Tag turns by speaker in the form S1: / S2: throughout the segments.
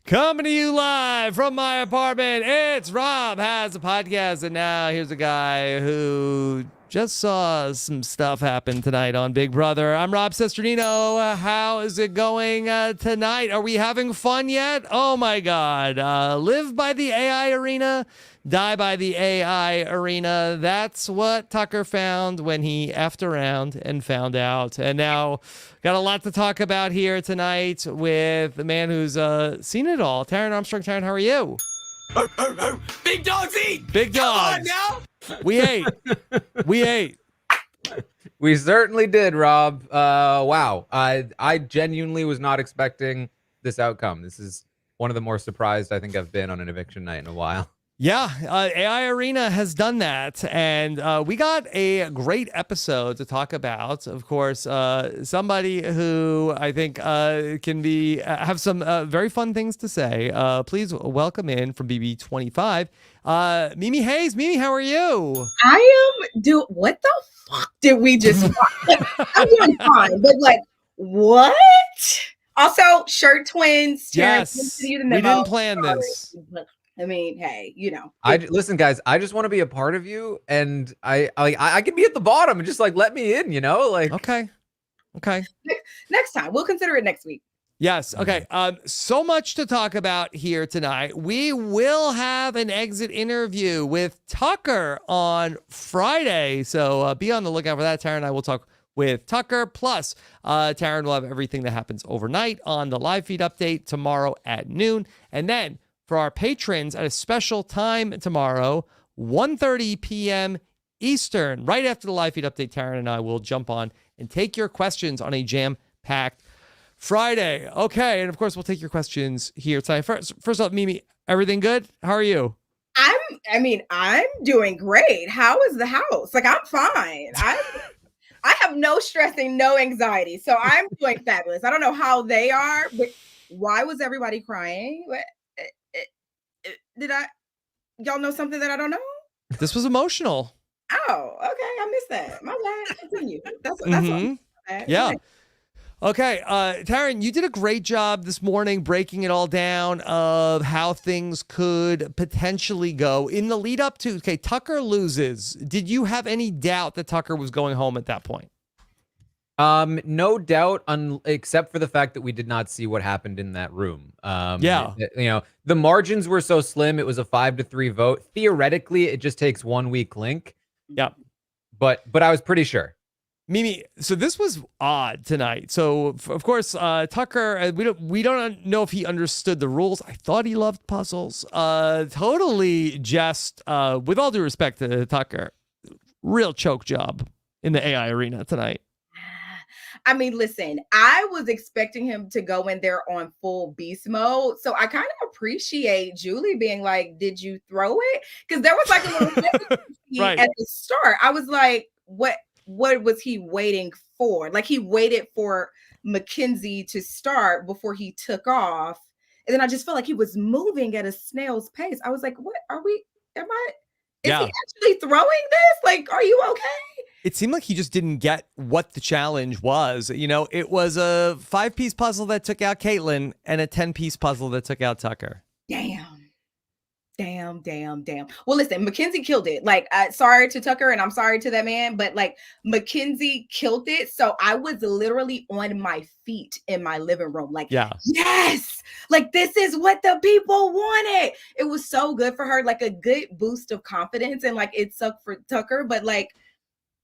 S1: Coming to you live from my apartment, it's Rob Has a Podcast, and now here's a guy who just saw some stuff happen tonight on Big Brother. I'm Rob Cesternino. How is it going tonight? Are we having fun yet? Oh my God. Live by the AI arena, die by the AI arena. That's what Tucker found when he effed around and found out. And now, got a lot to talk about here tonight with the man who's seen it all. Taran Armstrong. Taran, how are you?
S2: Big dogs eat.
S1: Big dogs.
S2: Come on now.
S1: We ate. We ate.
S3: We certainly did, Rob. Wow. I genuinely was not expecting this outcome. This is one of the more surprised I think I've been on an eviction night in a while.
S1: Yeah, AI Arena has done that, and we got a great episode to talk about. Of course, somebody who I think can be have some very fun things to say. Please welcome in from BB25, Mecole Hayes. Mimi, how are you?
S4: What the fuck did we just watch? I'm doing fine, but like, what? Also, shirt twins.
S1: Yes, we didn't plan this.
S4: I mean, hey, you know.
S3: Listen, guys. I just want to be a part of you, and I can be at the bottom and just like let me in, you know, like.
S1: Okay.
S4: Next time, we'll consider it next week.
S1: Yes. Okay. So much to talk about here tonight. We will have an exit interview with Tucker on Friday, so be on the lookout for that. Taran and I will talk with Tucker. Plus, Taran will have everything that happens overnight on the live feed update tomorrow at noon, and then for our patrons at a special time tomorrow, 1:30 p.m. Eastern, right after the live feed update, Taran and I will jump on and take your questions on a jam-packed Friday. Okay, and of course, we'll take your questions here tonight. First off, Mimi, everything good? How are you?
S4: I'm doing great. How is the house? Like, I'm fine. I have no stressing, no anxiety, so I'm doing fabulous. I don't know how they are, but why was everybody crying? Y'all know something that I don't know?
S1: This was emotional.
S4: Oh, okay. I missed that. My bad. Continue. That's
S1: Yeah. Okay. Taran, you did a great job this morning breaking it all down of how things could potentially go in the lead up to, okay, Tucker loses. Did you have any doubt that Tucker was going home at that point?
S3: No doubt, except for the fact that we did not see what happened in that room.
S1: Yeah.
S3: You know, the margins were so slim. It was a 5-3 vote. Theoretically, it just takes 1 week link.
S1: Yeah.
S3: But I was pretty sure.
S1: Mimi, so this was odd tonight. So of course, Tucker, we don't know if he understood the rules. I thought he loved puzzles. Totally just, with all due respect to Tucker, real choke job in the AI arena tonight.
S4: I mean, listen, I was expecting him to go in there on full beast mode. So I kind of appreciate Julie being like, did you throw it? Because there was like a little
S1: right
S4: at the start. I was like, what was he waiting for? Like, he waited for Mackenzie to start before he took off. And then I just felt like he was moving at a snail's pace. I was like, is he actually throwing this? Like, are you okay?
S1: It seemed like he just didn't get what the challenge was. You know, it was a 5-piece puzzle that took out Caitlyn and a 10-piece puzzle that took out Tucker.
S4: Damn. Well, listen, Mackenzie killed it. Like, sorry to Tucker and I'm sorry to that man, but like, Mackenzie killed it. So I was literally on my feet in my living room. Like, yes, like this is what the people wanted. It was so good for her, like a good boost of confidence. And like, it sucked for Tucker, but like,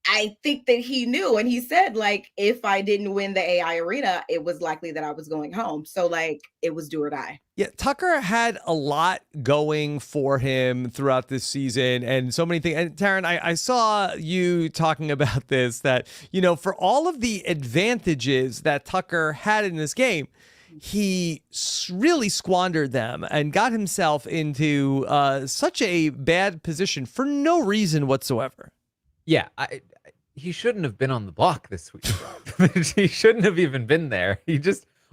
S4: I think that he knew, and he said, like, if I didn't win the AI arena, it was likely that I was going home. So, like, it was do or die.
S1: Yeah, Tucker had a lot going for him throughout this season and so many things. And Taran, I saw you talking about this, that, you know, for all of the advantages that Tucker had in this game, he really squandered them and got himself into such a bad position for no reason whatsoever.
S3: Yeah, he shouldn't have been on the block this week. He shouldn't have even been there.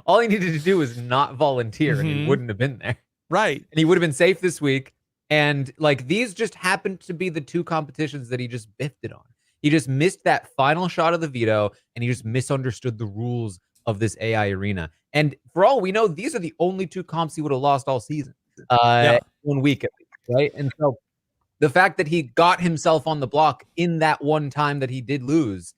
S3: All he needed to do was not volunteer, and he wouldn't have been there.
S1: Right.
S3: And he would have been safe this week. And like, these just happened to be the two competitions that he just biffed it on. He just missed that final shot of the veto, and he just misunderstood the rules of this AI arena. And for all we know, these are the only 2 comps he would have lost all season. 1 week at least, right? And so the fact that he got himself on the block in that one time that he did lose,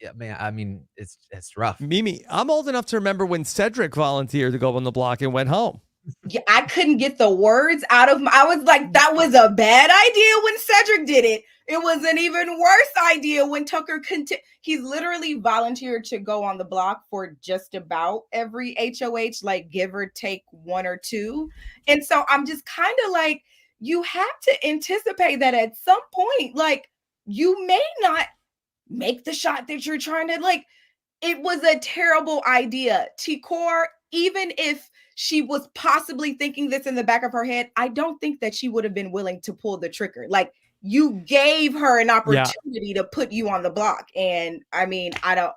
S3: yeah, man, I mean, it's rough.
S1: Mimi, I'm old enough to remember when Cedric volunteered to go on the block and went home.
S4: Yeah, I couldn't get the words out of I was like, that was a bad idea when Cedric did it. It was an even worse idea when Tucker he's literally volunteered to go on the block for just about every HOH, like give or take 1 or 2. And so I'm just kind of like, you have to anticipate that at some point, like, you may not make the shot that you're trying to, like, it was a terrible idea. T-Core, even if she was possibly thinking this in the back of her head, I don't think that she would have been willing to pull the trigger. Like, you gave her an opportunity to put you on the block. And I mean, I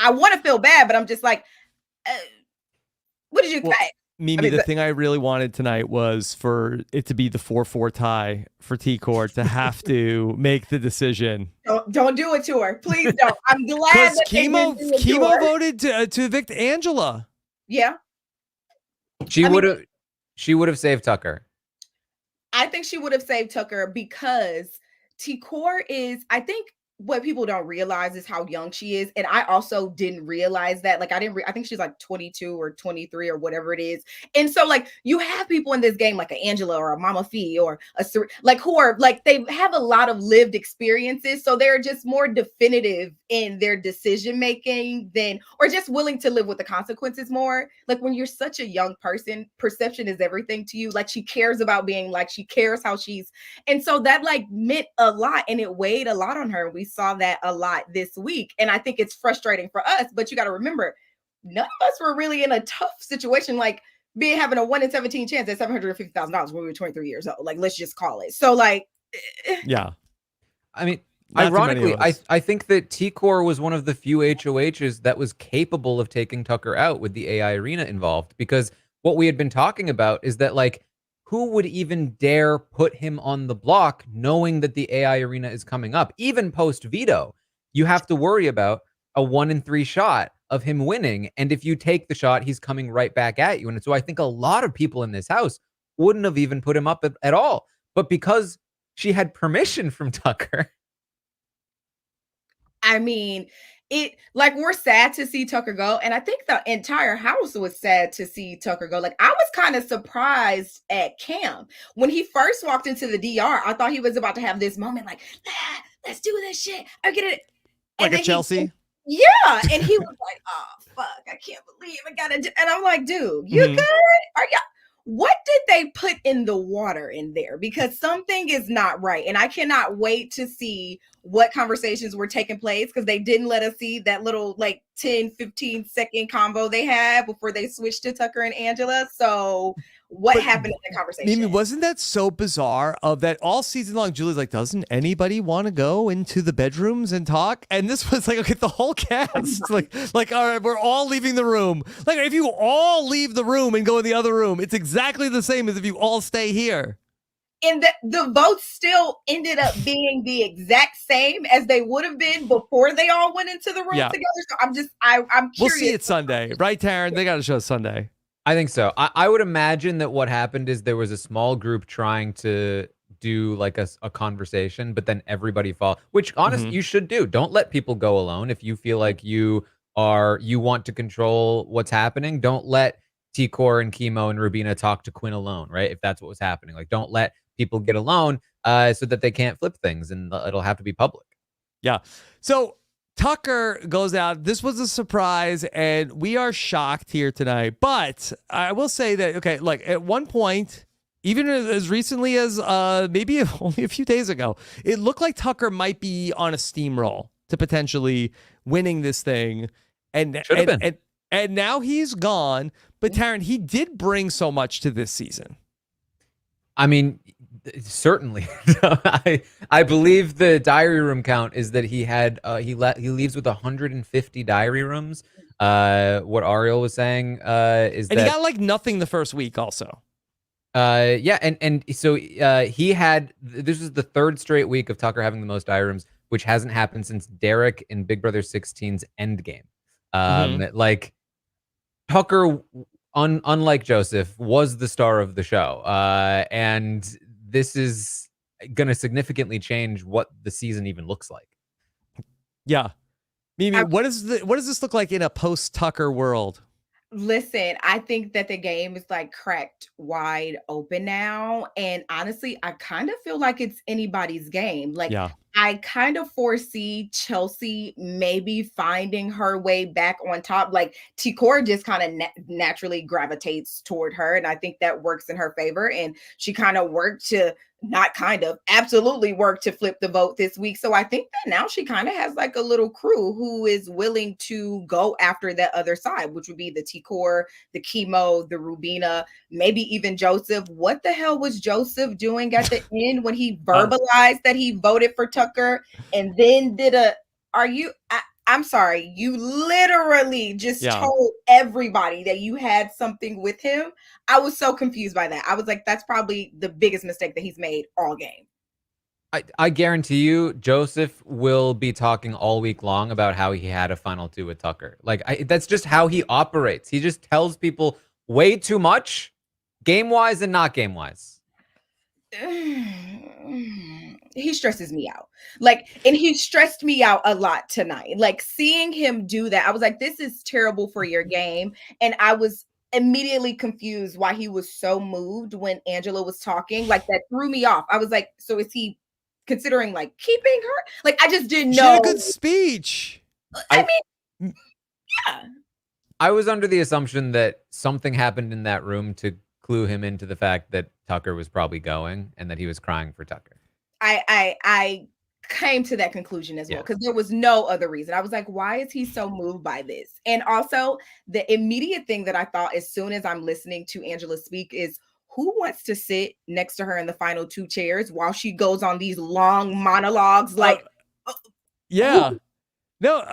S4: want to feel bad, but I'm just like, what did you say?
S1: Mimi, the thing I really wanted tonight was for it to be the 4-4 tie for T-Core to have to make the decision.
S4: Don't do it to her. Please don't. I'm glad that
S1: Chemo voted to evict Angela.
S4: Yeah.
S3: She would have saved Tucker.
S4: I think she would have saved Tucker because T-Core is, I think what people don't realize is how young she is. And I also didn't realize that. Like, I think she's like 22 or 23 or whatever it is. And so, like, you have people in this game like an Angela or a Mama Fee or like, who are like, they have a lot of lived experiences. So they're just more definitive in their decision making or just willing to live with the consequences more. Like, when you're such a young person, perception is everything to you. Like, she cares about being like, she cares how she's, and so that like meant a lot and it weighed a lot on her. We saw that a lot this week. And I think it's frustrating for us, but you got to remember, none of us were really in a tough situation, like having a 1 in 17 chance at $750,000 when we were 23 years old. Like, let's just call it. So like,
S1: yeah.
S3: I mean, ironically, I think that T-Core was one of the few HOHs that was capable of taking Tucker out with the AI arena involved, because what we had been talking about is that, like, who would even dare put him on the block knowing that the AI arena is coming up? Even post veto, you have to worry about a 1 in 3 shot of him winning. And if you take the shot, he's coming right back at you. And so I think a lot of people in this house wouldn't have even put him up at all. But because she had permission from Tucker.
S4: I mean, we're sad to see Tucker go. And I think the entire house was sad to see Tucker go. Like, I was kind of surprised at Cam. When he first walked into the DR, I thought he was about to have this moment like, let's do this shit. I get it.
S1: Like a Chelsea?
S4: Yeah. And he was like, oh, fuck, I can't believe I got to do. And I'm like, dude, you good? Are y'all? What did they put in the water in there? Because something is not right. And I cannot wait to see what conversations were taking place, because they didn't let us see that little like 10, 15 second convo they had before they switched to Tucker and Angela. So what happened in the conversation?
S1: Mimi, wasn't that so bizarre of that all season long? Julie's like, doesn't anybody want to go into the bedrooms and talk? And this was like, okay, the whole cast, like, all right, we're all leaving the room. Like, if you all leave the room and go in the other room, it's exactly the same as if you all stay here.
S4: And the votes still ended up being the exact same as they would have been before they all went into the room together. So I'm curious.
S1: We'll see it Sunday, right, Taran? They got to show us Sunday.
S3: I think so. I would imagine that what happened is there was a small group trying to do like a conversation, but then everybody which honestly you should do. Don't let people go alone. If you feel like you want to control what's happening, don't let T-Core and Chemo and Rubina talk to Quinn alone, right? If that's what was happening. Like, don't let people get alone so that they can't flip things, and it'll have to be public.
S1: Yeah. So Tucker goes out. This was a surprise, and we are shocked here tonight. But I will say that, okay, like at one point, even as recently as maybe only a few days ago, it looked like Tucker might be on a steamroll to potentially winning this thing. And now he's gone. But Taran, he did bring so much to this season.
S3: I mean, certainly. I believe the diary room count is that he had he leaves with 150 diary rooms. What Ariel was saying is that he
S1: got like nothing the first week also.
S3: Yeah, and so he had, this is the 3rd straight week of Tucker having the most diary rooms, which hasn't happened since Derek in Big Brother 16's Endgame. Like, Tucker, unlike Joseph, was the star of the show, and this is going to significantly change what the season even looks like.
S1: Yeah, Mimi, what does this look like in a post-Tucker world?
S4: Listen, I think that the game is like cracked wide open now. And honestly, I kind of feel like it's anybody's game. Like,
S1: yeah.
S4: I kind of foresee Chelsea maybe finding her way back on top. Like, Tikor just kind of naturally gravitates toward her. And I think that works in her favor. And she kind of worked to absolutely work to flip the vote this week. So I think that now she kind of has like a little crew who is willing to go after that other side, which would be the Tikor, the Chemo, the Rubina, maybe even Joseph. What the hell was Joseph doing at the end when he verbalized that he voted for Tucker and then did I'm sorry, you literally just told everybody that you had something with him. I was so confused by that. I was like, that's probably the biggest mistake that he's made all game.
S3: I guarantee you, Joseph will be talking all week long about how he had a final two with Tucker. Like, that's just how he operates. He just tells people way too much, game-wise and not game-wise.
S4: He stresses me out. Like, and he stressed me out a lot tonight. Like, seeing him do that, I was like, this is terrible for your game. And I was immediately confused why he was so moved when Angela was talking. Like, that threw me off. I was like, so is he considering like keeping her? Like, I just didn't know.
S1: She had a good speech.
S4: I mean, yeah.
S3: I was under the assumption that something happened in that room to clue him into the fact that Tucker was probably going and that he was crying for Tucker.
S4: I came to that conclusion as well, because there was no other reason. I was like, why is he so moved by this? And also the immediate thing that I thought as soon as I'm listening to Angela speak is, who wants to sit next to her in the final two chairs while she goes on these long monologues? Like,
S1: yeah. No,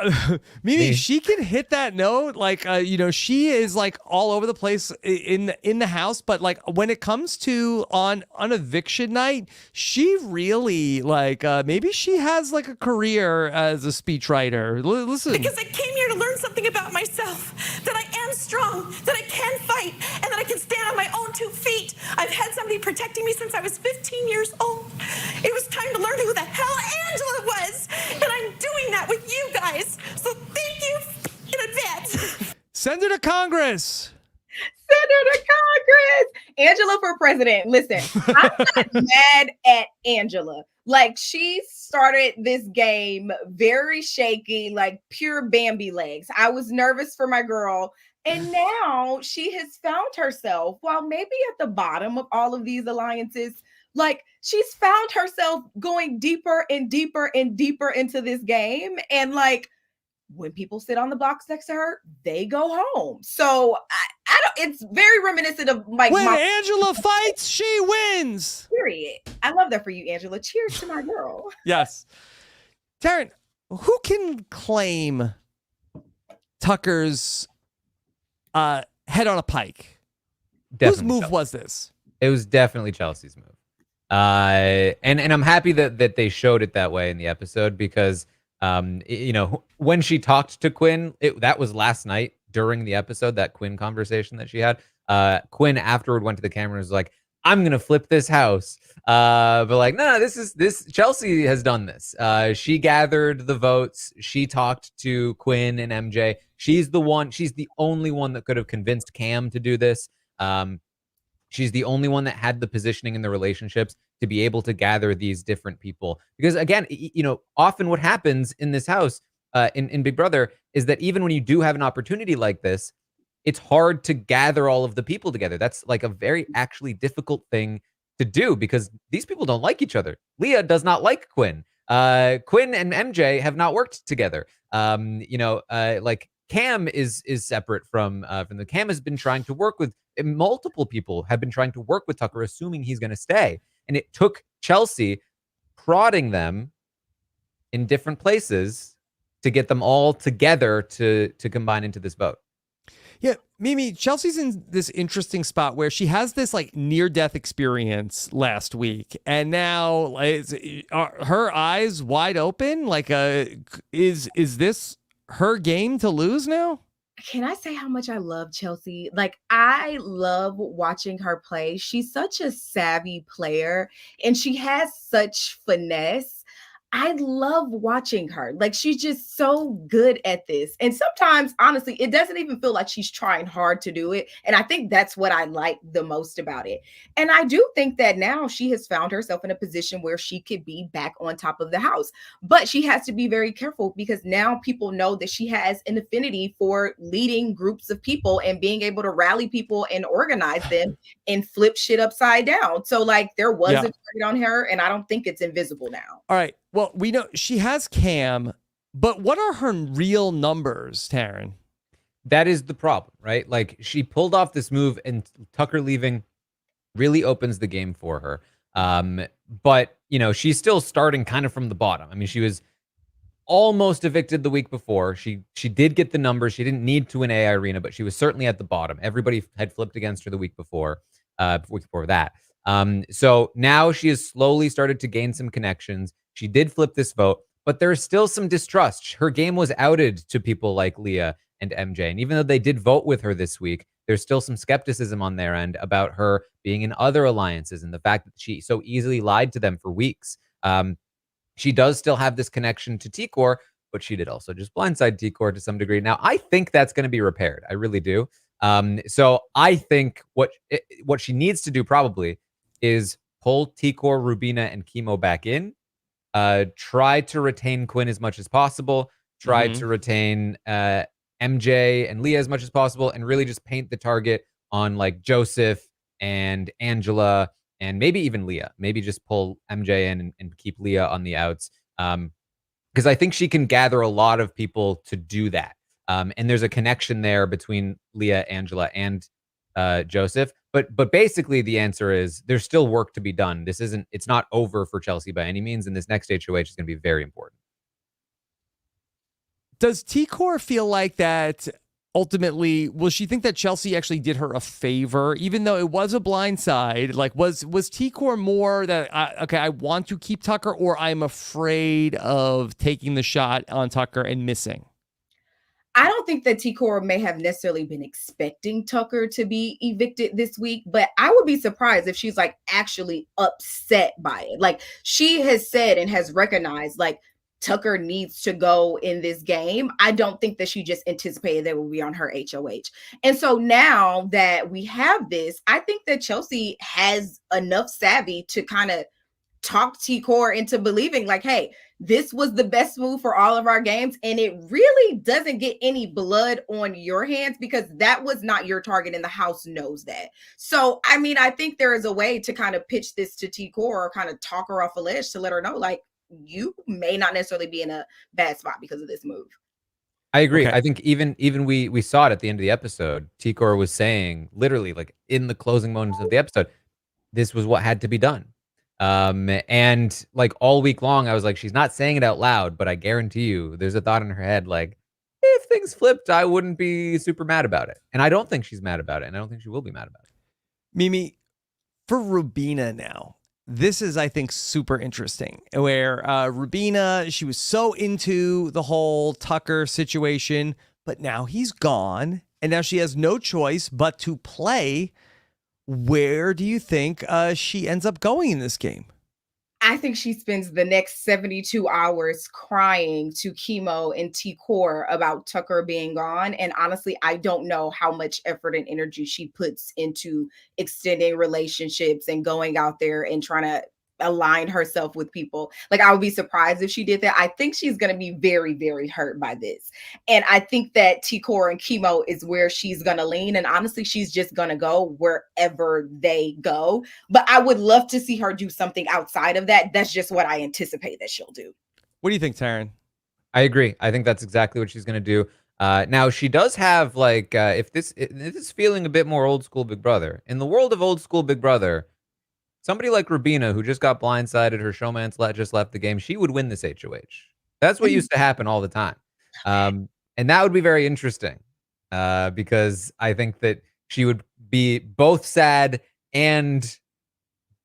S1: Mimi, she can hit that note. Like, she is like all over the place in the house. But like when it comes to on eviction night, she really like maybe she has like a career as a speechwriter. Listen,
S2: because I came here to learn something about myself, that I am strong, that I can fight, and that I can stand on my own 2 feet. I've had somebody protecting me since I was 15 years old. It was time to learn who the hell Angela was, and I'm doing that with you guys. So thank you in advance.
S1: Send her to Congress.
S4: Send her to Congress. Angela for president. Listen, I'm not mad at Angela. Like, she started this game very shaky, like pure Bambi legs. I was nervous for my girl. And now she has found herself, while maybe at the bottom of all of these alliances, like she's found herself going deeper and deeper and deeper into this game. And like, when people sit on the box next to her, they go home. So I don't, it's very reminiscent of like
S1: when Angela fights, she wins.
S4: Period. I love that for you, Angela. Cheers to my girl.
S1: Yes. Taran, who can claim Tucker's head on a pike?
S3: Definitely
S1: Whose move
S3: Chelsea.
S1: was this?
S3: It was definitely Chelsea's move. And I'm happy that they showed it that way in the episode, because when she talked to Quinn, that was last night during the episode, that Quinn conversation that she had. Quinn afterward went to the camera and was like, I'm gonna flip this house. But like, no, this Chelsea has done this. She gathered the votes. She talked to Quinn and MJ. She's the only one that could have convinced Cam to do this. She's the only one that had the positioning in the relationships to be able to gather these different people. Because again, often what happens in this house, in Big Brother, is that even when you do have an opportunity like this, it's hard to gather all of the people together. That's like a very actually difficult thing to do, because these people don't like each other. Leah does not like Quinn. Quinn and MJ have not worked together. Like Cam is separate from the Cam has been trying to work with multiple people, have been trying to work with Tucker, assuming he's going to stay. And it took Chelsea prodding them in different places to get them all together to combine into this vote.
S1: Yeah, Mimi, Chelsea's in this interesting spot where she has this like near-death experience last week, and now are her eyes wide open? Like, is this her game to lose now?
S4: Can I say how much I love Chelsea? Like, I love watching her play. She's such a savvy player and she has such finesse. I love watching her. Like, she's just so good at this. And sometimes, honestly, it doesn't even feel like she's trying hard to do it. And I think that's what I like the most about it. And I do think that now she has found herself in a position where she could be back on top of the house. But she has to be very careful because now people know that she has an affinity for leading groups of people and being able to rally people and organize them and flip shit upside down. So, like, there was a target on her, and I don't think it's invisible now.
S1: All right. Well, we know she has Cam, but what are her real numbers, Taran?
S3: That is the problem, right? Like, she pulled off this move, and Tucker leaving really opens the game for her. But, you know, she's still starting kind of from the bottom. I mean, she was almost evicted the week before. She did get the numbers. She didn't need to win AI Arena, but she was certainly at the bottom. Everybody had flipped against her the week before that. So now she has slowly started to gain some connections. She did flip this vote, but there's still some distrust. Her game was outed to people like Leah and MJ. And even though they did vote with her this week, there's still some skepticism on their end about her being in other alliances and the fact that she so easily lied to them for weeks. She does still have this connection to T-Core, but she did also just blindside T-Core to some degree. Now, I think that's going to be repaired. I really do. So I think what she needs to do probably is pull T-Core, Rubina, and Chemo back in. Try to retain Quinn as much as possible. Try to retain MJ and Leah as much as possible, and really just paint the target on like Joseph and Angela and maybe even Leah. Maybe just pull MJ in and keep Leah on the outs. Because I think she can gather a lot of people to do that. And there's a connection there between Leah, Angela, and Joseph. But basically the answer is there's still work to be done. It's not over for Chelsea by any means, and this next HOH is going to be very important.
S1: Does T-Core feel like that ultimately, will she think that Chelsea actually did her a favor, even though it was a blindside? Like, was T-Core more that, I want to keep Tucker, or I'm afraid of taking the shot on Tucker and missing?
S4: I don't think that T-Core may have necessarily been expecting Tucker to be evicted this week, but I would be surprised if she's like actually upset by it. Like, she has said and has recognized like Tucker needs to go in this game. I don't think that she just anticipated that will be on her HOH. And so now that we have this, I think that Chelsea has enough savvy to kind of talk T-Core into believing like, hey, this was the best move for all of our games. And it really doesn't get any blood on your hands because that was not your target and the house knows that. So, I mean, I think there is a way to kind of pitch this to T-Core or kind of talk her off a ledge to let her know, like, you may not necessarily be in a bad spot because of this move.
S3: I agree. Okay. I think even we saw it at the end of the episode. T-Core was saying literally like in the closing moments of the episode, this was what had to be done. And like all week long, I was like, she's not saying it out loud, but I guarantee you there's a thought in her head like, if things flipped, I wouldn't be super mad about it. And I don't think she's mad about it. And I don't think she will be mad about it.
S1: Mimi, for Rubina now, this is, I think, super interesting where Rubina, she was so into the whole Tucker situation, but now he's gone and now she has no choice but to play. Where do you think she ends up going in this game?
S4: I think she spends the next 72 hours crying to Chemo and T-Core about Tucker being gone. And honestly, I don't know how much effort and energy she puts into extending relationships and going out there and trying to align herself with people. Like, I would be surprised if she did that. I think she's going to be very, very hurt by this. And I think that T-Core and Chemo is where she's going to lean. And honestly, she's just going to go wherever they go. But I would love to see her do something outside of that. That's just what I anticipate that she'll do.
S1: What do you think, Taran?
S3: I agree. I think that's exactly what she's going to do. Now, she does have, like, if this is feeling a bit more old school Big Brother. In the world of old school Big Brother, somebody like Rubina, who just got blindsided, her showman's just left the game, she would win this HOH. That's what used to happen all the time. And that would be very interesting because I think that she would be both sad and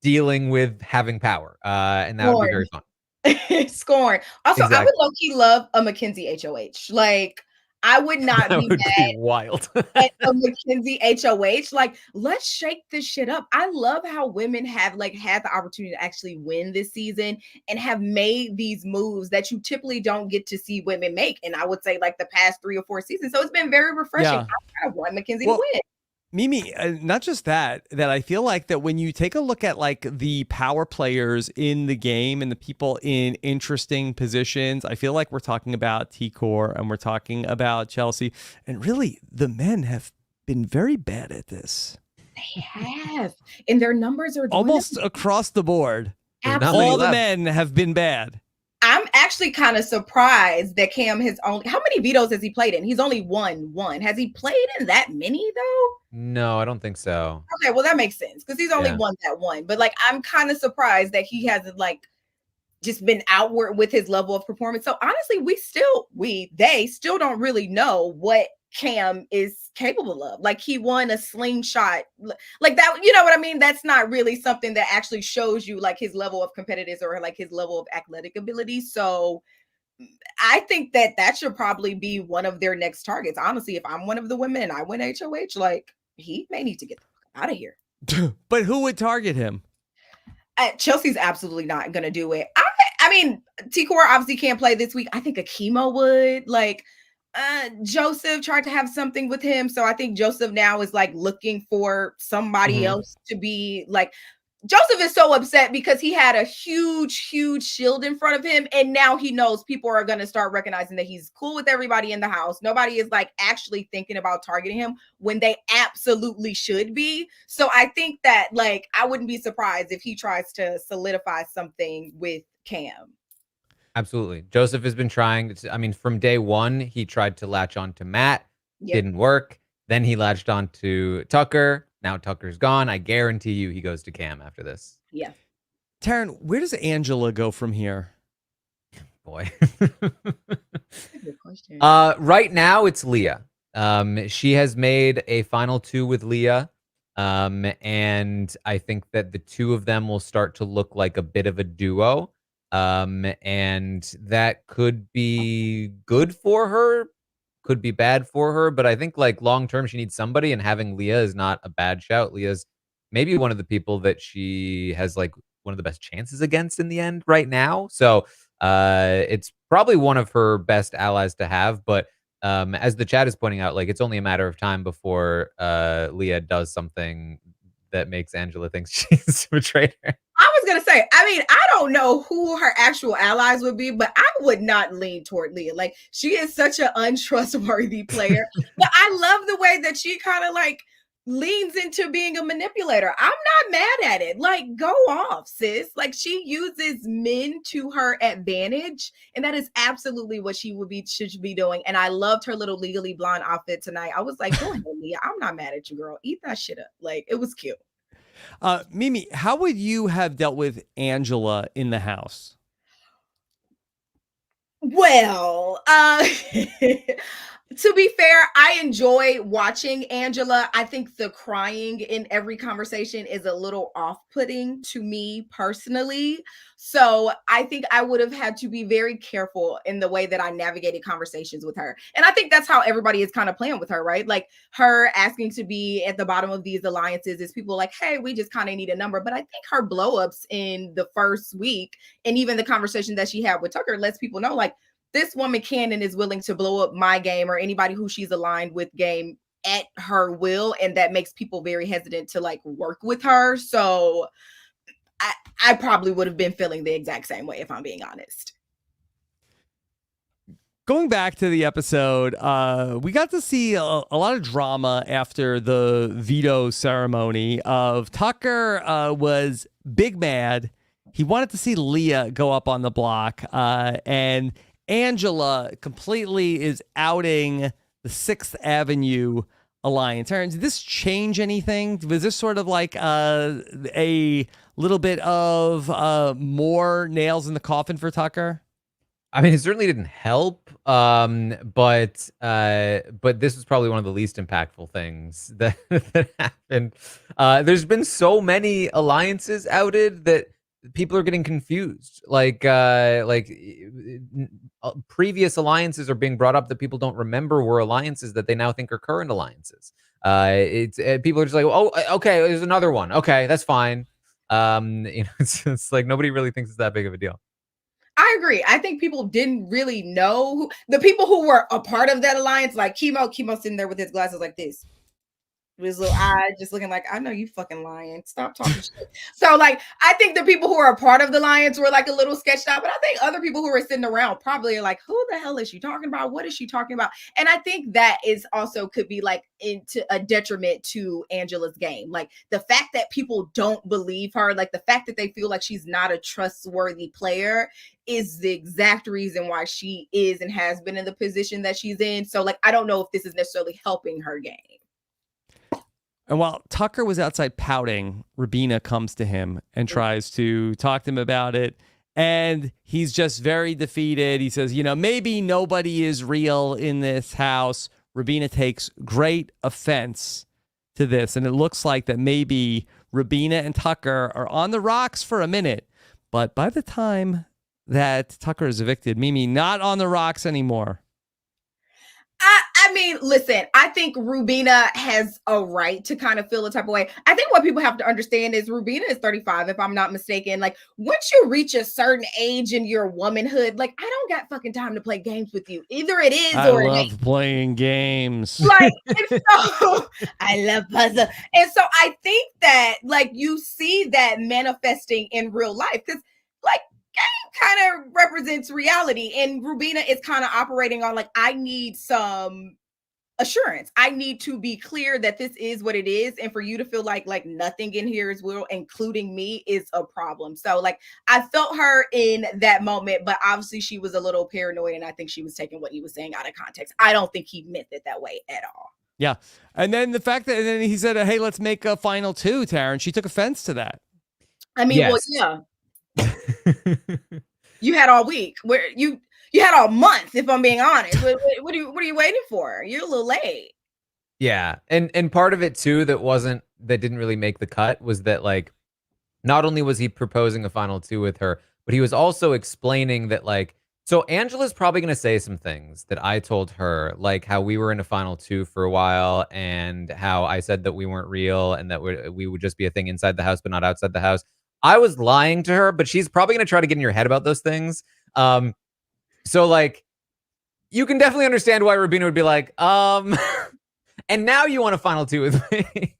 S3: dealing with having power. And that would be very fun.
S4: Scorn. Also, exactly. I would low-key love a Mackenzie HOH. Like, I would not
S3: That
S4: be
S3: would
S4: mad
S3: be wild.
S4: at a Mackenzie HOH. Like, let's shake this shit up. I love how women have like had the opportunity to actually win this season and have made these moves that you typically don't get to see women make. And I would say like the past 3 or 4 seasons. So it's been very refreshing.
S1: Yeah.
S4: I kind of want Mackenzie to win.
S1: Mimi, not just that I feel like that when you take a look at like the power players in the game and the people in interesting positions, I feel like we're talking about T-Core and we're talking about Chelsea, and really the men have been very bad at this.
S4: They have, and their numbers are
S1: almost across the board.
S4: Absolutely.
S1: All the men have been bad.
S4: I'm actually kind of surprised that Cam has only, how many vetoes has he played in? He's only won one. Has he played in that many though?
S3: No, I don't think so.
S4: Okay, well that makes sense because he's only won that one. But like, I'm kind of surprised that he hasn't like just been outward with his level of performance. So honestly, they still don't really know what Cam is capable of. Like, he won a slingshot like that, you know what I mean? That's not really something that actually shows you like his level of competitiveness or like his level of athletic ability. So I think that should probably be one of their next targets. Honestly, if I'm one of the women and I win HOH, like, he may need to get the fuck out of here.
S1: But who would target him?
S4: Chelsea's absolutely not going to do it. I mean, T-Core obviously can't play this week. I think Akimo would. Like, Joseph tried to have something with him. So I think Joseph now is like looking for somebody else to be like. Joseph is so upset because he had a huge shield in front of him. And now he knows people are going to start recognizing that he's cool with everybody in the house. Nobody is like actually thinking about targeting him when they absolutely should be. So I think that like, I wouldn't be surprised if he tries to solidify something with Cam.
S3: Absolutely. Joseph has been trying to, I mean, from day one, he tried to latch on to Matt. Didn't work. Then he latched on to Tucker. Now Tucker's gone. I guarantee you he goes to Cam after this.
S4: Yeah.
S1: Taran, where does Angela go from here?
S3: Boy. Right now it's Leah. She has made a final 2 with Leah. And I think that the two of them will start to look like a bit of a duo. And that could be good for her, could be bad for her, but I think like long term she needs somebody, and having Leah is not a bad shout. Leah's maybe one of the people that she has like one of the best chances against in the end right now. So it's probably one of her best allies to have, but as the chat is pointing out, like, it's only a matter of time before Leah does something that makes Angela think she's betrayed her.
S4: I was gonna say, I mean, I don't know who her actual allies would be, but I would not lean toward Leah. Like, she is such an untrustworthy player. But I love the way that she kind of like leans into being a manipulator. I'm not mad at it. Like, go off, sis. Like, she uses men to her advantage, and that is absolutely what she should be doing. And I loved her little Legally Blonde outfit tonight. I was like, go ahead, Leah. I'm not mad at you, girl. Eat that shit up. Like, it was cute.
S1: Mimi, how would you have dealt with Angela in the house?
S4: Well, to be fair, I enjoy watching Angela. I think the crying in every conversation is a little off-putting to me personally. So I think I would have had to be very careful in the way that I navigated conversations with her. And I think that's how everybody is kind of playing with her, right? Like, her asking to be at the bottom of these alliances is people like, hey, we just kind of need a number. But I think her blow-ups in the first week, and even the conversation that she had with Tucker, lets people know, like, this woman can and is willing to blow up my game or anybody who she's aligned with game at her will. And that makes people very hesitant to like work with her. So I probably would have been feeling the exact same way, if I'm being honest.
S1: Going back to the episode, we got to see a lot of drama after the veto ceremony of Tucker was big mad. He wanted to see Leah go up on the block, and Angela completely is outing the 6th Avenue Alliance. Did this change anything? Was this sort of like a little bit of more nails in the coffin for Tucker?
S3: I mean, it certainly didn't help, but this was probably one of the least impactful things that happened. There's been so many alliances outed that people are getting confused. Like previous alliances are being brought up that people don't remember were alliances that they now think are current alliances. People are just like, oh, okay, there's another one. Okay, that's fine. It's like nobody really thinks it's that big of a deal.
S4: I agree. I think people didn't really know the people who were a part of that alliance, like Chemo sitting there with his glasses like this. With his little eye just looking like, I know you fucking lying. Stop talking shit. So like, I think the people who are a part of the alliance were like a little sketched out, but I think other people who were sitting around probably are like, who the hell is she talking about? What is she talking about? And I think that is also could be like into a detriment to Angela's game. Like the fact that people don't believe her, like the fact that they feel like she's not a trustworthy player is the exact reason why she is and has been in the position that she's in. So like, I don't know if this is necessarily helping her game.
S1: And while Tucker was outside pouting, Rubina comes to him and tries to talk to him about it. And he's just very defeated. He says, maybe nobody is real in this house. Rubina takes great offense to this. And it looks like that maybe Rubina and Tucker are on the rocks for a minute. But by the time that Tucker is evicted, Mimi, not on the rocks anymore.
S4: I mean, listen, I think Rubina has a right to kind of feel a type of way. I think what people have to understand is Rubina is 35, if I'm not mistaken. Like, once you reach a certain age in your womanhood, like, I don't got fucking time to play games with you. Either it is or it ain't. I love
S1: playing games.
S4: Like, and so, I love puzzle. And so I think that, like, you see that manifesting in real life. Because, like, game kind of represents reality, and Rubina is kind of operating on like, I need some assurance. I need to be clear that this is what it is, and for you to feel like nothing in here is real, including me, is a problem. So like, I felt her in that moment, but obviously she was a little paranoid, and I think she was taking what he was saying out of context. I don't think he meant it that way at all.
S1: Yeah, and then the fact that then he said, "Hey, let's make a final two," Taran. She took offense to that.
S4: I mean, yes. Well, yeah. You had all week where you had all month, if I'm being honest. What are you waiting for? You're a little late.
S3: Yeah. And part of it too that didn't really make the cut was that, like, not only was he proposing a final two with her, but he was also explaining that, like, so Angela's probably going to say some things that I told her, like how we were in a final two for a while and how I said that we weren't real and that we would just be a thing inside the house but not outside the house. I was lying to her, but she's probably going to try to get in your head about those things. So like, you can definitely understand why Rubina would be like, and now you want a final two with me.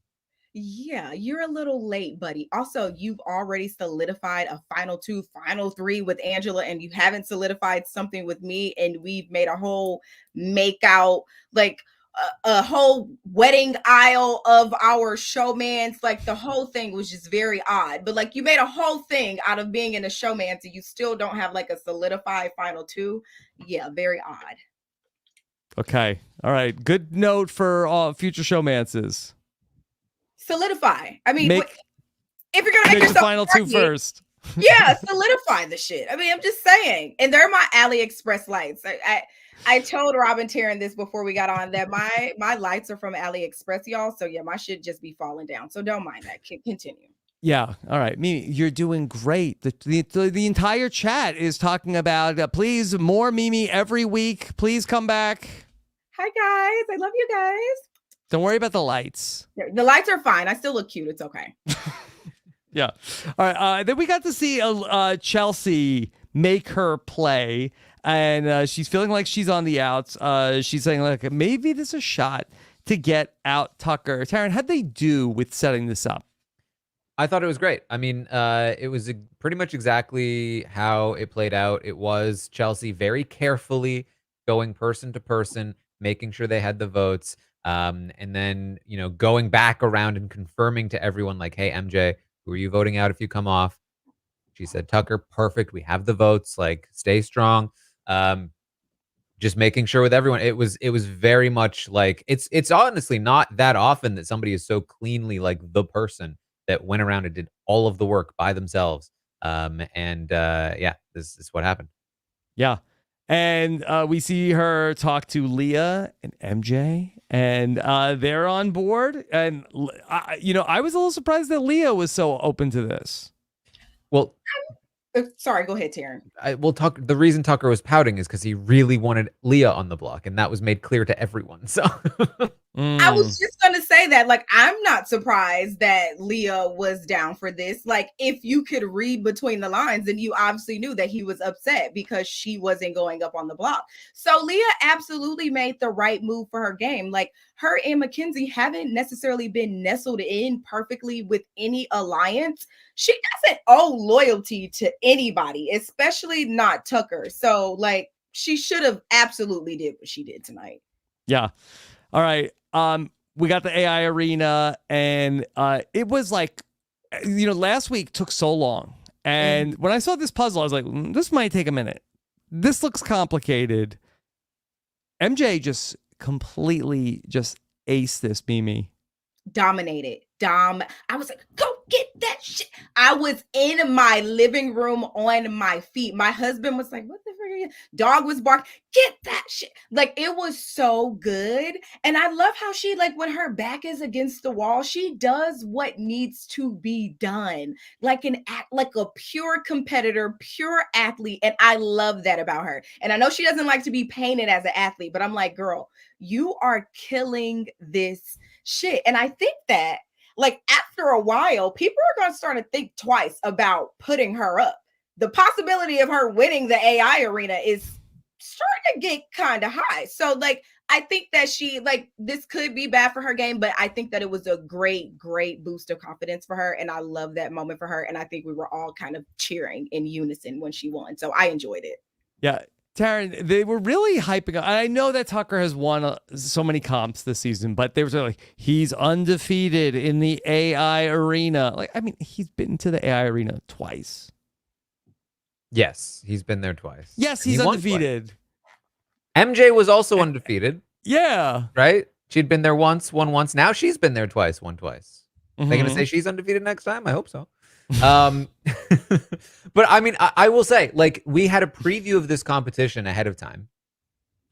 S4: Yeah, you're a little late, buddy. Also, you've already solidified a final two, final three with Angela, and you haven't solidified something with me. And we've made a whole make out, like a whole wedding aisle of our showmans. Like the whole thing was just very odd, but like you made a whole thing out of being in a showmance and you still don't have like a solidified final two. Yeah, very odd.
S1: Okay. All right. Good note for future showmances.
S4: Solidify. I mean, if you're gonna make yourself
S1: final two first.
S4: Yeah, solidify the shit. I mean, I'm just saying. And they're my AliExpress lights. I told Robin Taran this before we got on that my lights are from AliExpress, y'all. So yeah, my shit just be falling down. So don't mind that. Continue.
S1: Yeah. All right. Mimi, you're doing great. The entire chat is talking about please more Mimi every week. Please come back.
S4: Hi guys. I love you guys.
S1: Don't worry about the lights.
S4: The lights are fine. I still look cute. It's okay.
S1: Yeah. All right. Then we got to see Chelsea make her play. And she's feeling like she's on the outs. She's saying, like, maybe there's a shot to get out Tucker. Taran, how'd they do with setting this up?
S3: I thought it was great. I mean, it was pretty much exactly how it played out. It was Chelsea very carefully going person to person, making sure they had the votes. And then, going back around and confirming to everyone, like, hey, MJ, who are you voting out if you come off? She said, Tucker, perfect. We have the votes. Like, stay strong. Just making sure with everyone. It was very much like it's honestly not that often that somebody is so cleanly like the person that went around and did all of the work by themselves. Yeah, this is what happened.
S1: Yeah. And we see her talk to Leah and MJ, and they're on board. And I was a little surprised that Leah was so open to this.
S3: Well,
S4: Sorry, go ahead, Taran.
S3: The reason Tucker was pouting is because he really wanted Leah on the block, and that was made clear to everyone. So
S4: I was just gonna say that, like, I'm not surprised that Leah was down for this. Like, if you could read between the lines, then you obviously knew that he was upset because she wasn't going up on the block. So Leah absolutely made the right move for her game. Like, her and Mackenzie haven't necessarily been nestled in perfectly with any alliance. She doesn't owe loyalty to anybody, especially not Tucker. So, like, she should have absolutely did what she did tonight.
S1: Yeah. All right. We got the AI arena, and it was like, last week took so long. And when I saw this puzzle, I was like, this might take a minute. This looks complicated. MJ just completely just aced this, Mimi.
S4: Dominated. I was like, go get that shit. I was in my living room on my feet. My husband was like, what the frick? Dog was barking, get that shit. Like, it was so good. And I love how she, like, when her back is against the wall, she does what needs to be done. Like a pure competitor, pure athlete. And I love that about her. And I know she doesn't like to be painted as an athlete, but I'm like, girl, you are killing this shit. And I think that, like, after a while, people are going to start to think twice about putting her up. The possibility of her winning the AI arena is starting to get kind of high. So, like, I think that this could be bad for her game, but I think that it was a great, great boost of confidence for her. And I love that moment for her. And I think we were all kind of cheering in unison when she won. So I enjoyed it.
S1: Yeah. Taran, they were really hyping up. I know that Tucker has won so many comps this season, but they were like, he's undefeated in the AI arena. Like, I mean, he's been to the AI arena twice.
S3: Yes, he's been there twice.
S1: Yes, he's undefeated.
S3: MJ was also undefeated.
S1: Yeah.
S3: Right? She'd been there once, won once. Now she's been there twice, won twice. Are they going to say she's undefeated next time? I hope so. But I mean, I will say, like, we had a preview of this competition ahead of time.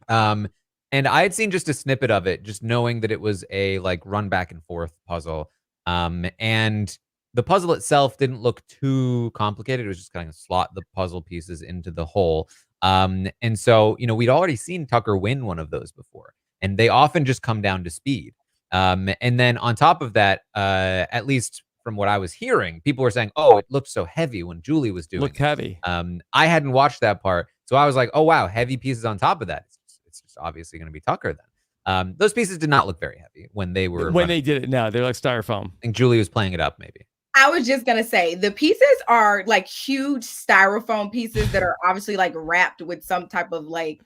S3: And I had seen just a snippet of it, just knowing that it was a like run back and forth puzzle. And the puzzle itself didn't look too complicated. It was just kind of slot the puzzle pieces into the hole. And so, we'd already seen Tucker win one of those before, and they often just come down to speed. And then on top of that, at least from what I was hearing, people were saying, oh, it looked so heavy when Julie was doing it.
S1: Heavy.
S3: I hadn't watched that part. So I was like, oh, wow, heavy pieces on top of that. It's just obviously going to be Tucker then. Those pieces did not look very heavy when they were
S1: they did it. No, they're like styrofoam.
S3: I think Julie was playing it up maybe.
S4: I was just going to say, the pieces are like huge styrofoam pieces that are obviously like wrapped with some type of like,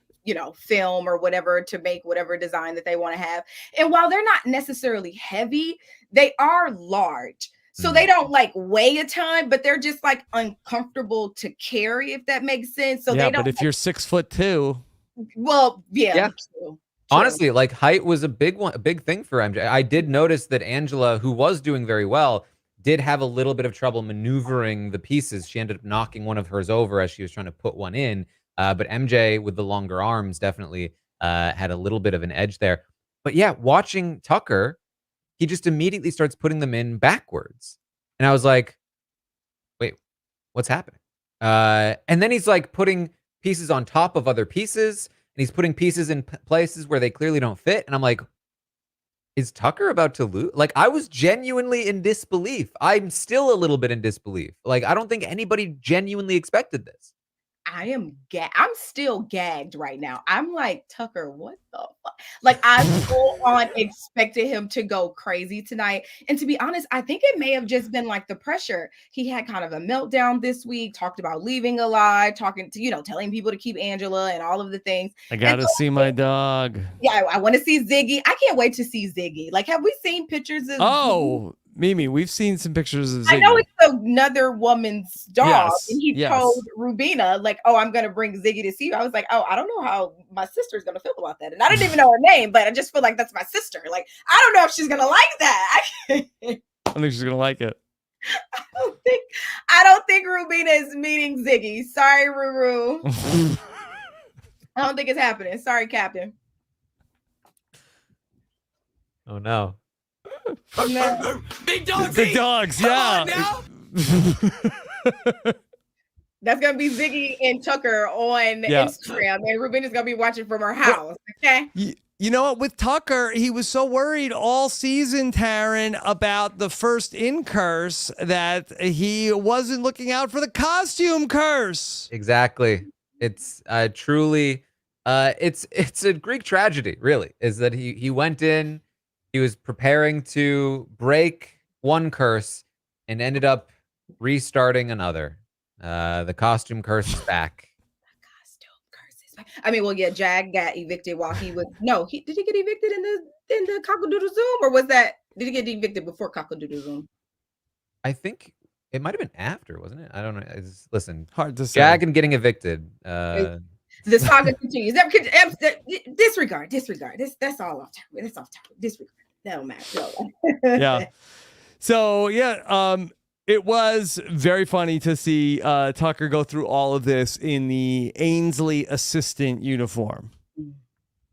S4: film or whatever to make whatever design that they want to have. And while they're not necessarily heavy, they are large. So they don't like weigh a ton, but they're just like uncomfortable to carry, if that makes sense. So
S1: yeah,
S4: they don't.
S1: But if you're 6'2",
S4: well, yeah.
S3: True. Honestly, like height was a big thing for MJ. I did notice that Angela, who was doing very well, did have a little bit of trouble maneuvering the pieces. She ended up knocking one of hers over as she was trying to put one in. But MJ with the longer arms definitely had a little bit of an edge there. But yeah, watching Tucker, he just immediately starts putting them in backwards. And I was like, wait, what's happening? And then he's like putting pieces on top of other pieces. And he's putting pieces in places where they clearly don't fit. And I'm like, is Tucker about to lose? Like, I was genuinely in disbelief. I'm still a little bit in disbelief. Like, I don't think anybody genuinely expected this.
S4: I'm still gagged right now. I'm like, Tucker, what the fuck? Like, I full on expected him to go crazy tonight. And to be honest, I think it may have just been like the pressure. He had kind of a meltdown this week, talked about leaving a lie, talking to, telling people to keep Angela and all of the things.
S1: I gotta see my dog.
S4: Yeah, I want to see Ziggy. I can't wait to see Ziggy. Like, have we seen pictures of
S1: Ziggy? Mimi, we've seen some pictures of Ziggy.
S4: I know it's another woman's dog.
S1: Yes,
S4: and he told Rubina, like, oh, I'm going to bring Ziggy to see you. I was like, oh, I don't know how my sister's going to feel about that. And I didn't even know her name, but I just feel like that's my sister. Like, I don't know if she's going to like that.
S1: I think she's going to like it.
S4: I don't think Rubina is meeting Ziggy. Sorry, Ruru. I don't think it's happening. Sorry, Captain.
S3: Oh, no.
S1: No. Big dogs.
S5: Big dogs, yeah.
S4: That's gonna be Ziggy and Tucker on Instagram, and Ruben is gonna be watching from her house. Okay.
S1: You know what? With Tucker, he was so worried all season, Taran, about the first in curse that he wasn't looking out for the costume curse.
S3: Exactly. It's truly, it's a Greek tragedy. Really, is that he went in, he was preparing to break one curse, and ended up restarting another. The costume curse is back.
S4: I mean, well, yeah, Jag got evicted while he was did he get evicted in the Cock-a-doodle Zoom, or did he get evicted before Cock-a-doodle Zoom?
S3: I think it might have been after, wasn't it? I don't know. Listen,
S1: hard to say.
S3: Jag and getting evicted.
S4: The saga continues. Disregard. That's all off topic. That's off topic. Disregard. That don't matter.
S1: Yeah. So it was very funny to see Tucker go through all of this in the Ainsley assistant uniform.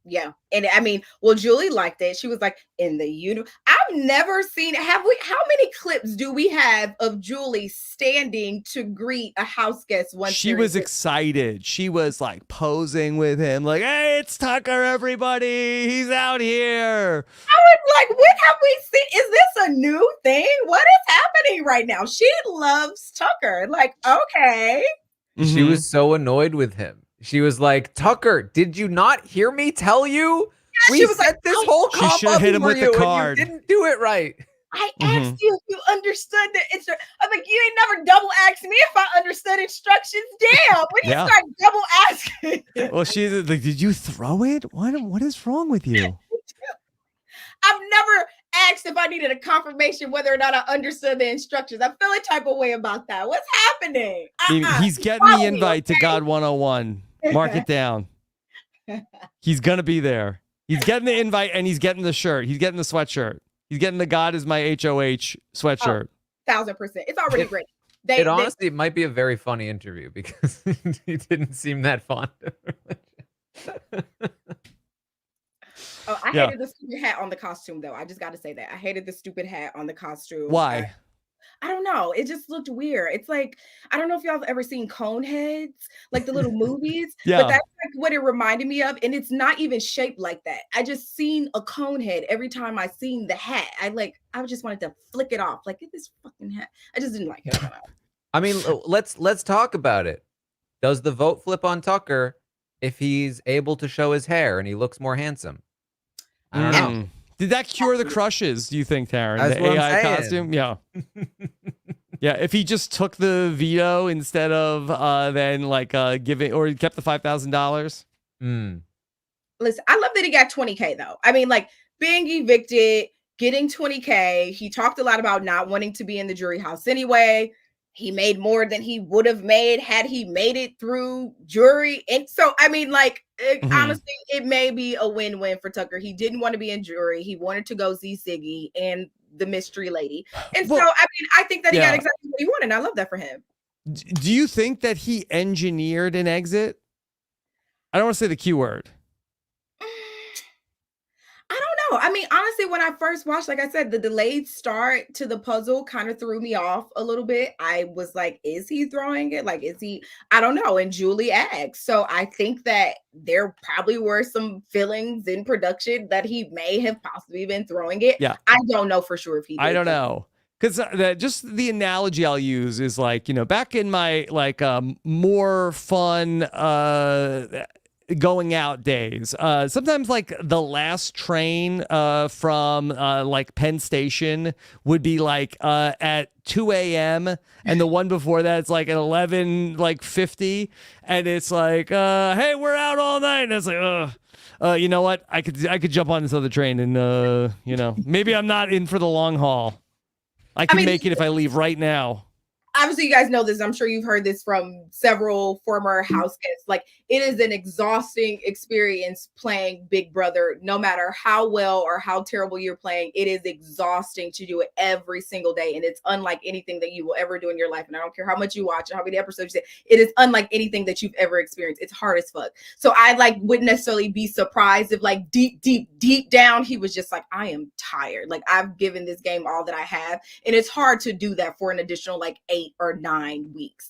S4: Yeah. And I mean, well, Julie liked it. She was like, in the uniform. I've never seen, how many clips do we have of Julie standing to greet a house guest once?
S1: She was excited. She was like posing with him, like, hey, it's Tucker, everybody. He's out here.
S4: I was like, when have we seen? Is this a new thing? What is happening right now? She loves Tucker. Like, okay.
S3: Mm-hmm. She was so annoyed with him. She was like, Tucker, did you not hear me tell you?
S4: Yeah,
S3: we set this whole comp up
S1: hit him
S3: for
S1: with
S3: you
S1: the card.
S3: And you didn't do it right.
S4: I asked you if you understood the instructions. I'm like, you ain't never double asked me if I understood instructions. Damn, when you start double asking.
S1: Well, she's like, did you throw it? What is wrong with you?
S4: I've never asked if I needed a confirmation whether or not I understood the instructions. I feel a type of way about that. What's happening?
S1: He's getting the invite to God 101. Mark it down. He's going to be there. He's getting the invite and he's getting the shirt. He's getting the sweatshirt. He's getting the God is my HOH sweatshirt.
S4: 1,000%. It's already great.
S3: Honestly, it might be a very funny interview because he didn't seem that fond of religion.
S4: Oh, I hated the stupid hat on the costume, though. I just got to say that. I hated the stupid hat on the costume.
S1: Why?
S4: I don't know. It just looked weird. It's like, I don't know if y'all have ever seen cone heads, like the little movies.
S1: Yeah.
S4: But that's like what it reminded me of. And it's not even shaped like that. I just seen a cone head every time I seen the hat. I just wanted to flick it off. Like, get this fucking hat. I just didn't like it.
S3: I mean, let's talk about it. Does the vote flip on Tucker if he's able to show his hair and he looks more handsome? I don't know.
S1: Did that cure the crushes, do you think, Taran?
S3: That's
S1: the
S3: what
S1: AI
S3: I'm saying.
S1: costume? Yeah. Yeah, if he just took the veto instead of then giving, or he kept the $5,000.
S4: Listen, I love that he got 20K though. I mean, like being evicted, getting 20K. He talked a lot about not wanting to be in the jury house anyway. He made more than he would have made had he made it through jury. And so, I mean, honestly, it may be a win-win for Tucker. He didn't want to be in jury. He wanted to go see Siggy and the mystery lady. And so, I mean, I think that he got exactly what he wanted. And I love that for him.
S1: Do you think that he engineered an exit? I don't want to say the Q word.
S4: I don't know. I mean, honestly, when I first watched, like I said, the delayed start to the puzzle kind of threw me off a little bit. I was like, is he throwing it? Like, is he? I don't know. And Julie asked. So I think that there probably were some feelings in production that he may have possibly been throwing it.
S1: Yeah.
S4: I don't know for sure if he did.
S1: I don't know. Because just the analogy I'll use is back in my more fun going out days, sometimes the last train from Penn Station would be at 2 a.m. and the one before that it's at 11:50 and it's hey, we're out all night, and it's you know what, I could jump on this other train and maybe I'm not in for the long haul. I can make it if I leave right now.
S4: Obviously, you guys know this. I'm sure you've heard this from several former house guests. Like, it is an exhausting experience playing Big Brother. No matter how well or how terrible you're playing, it is exhausting to do it every single day. And it's unlike anything that you will ever do in your life. And I don't care how much you watch or how many episodes you say, it is unlike anything that you've ever experienced. It's hard as fuck. So I wouldn't necessarily be surprised if deep down, he was just like, I am tired. Like, I've given this game all that I have. And it's hard to do that for an additional 8 or 9 weeks.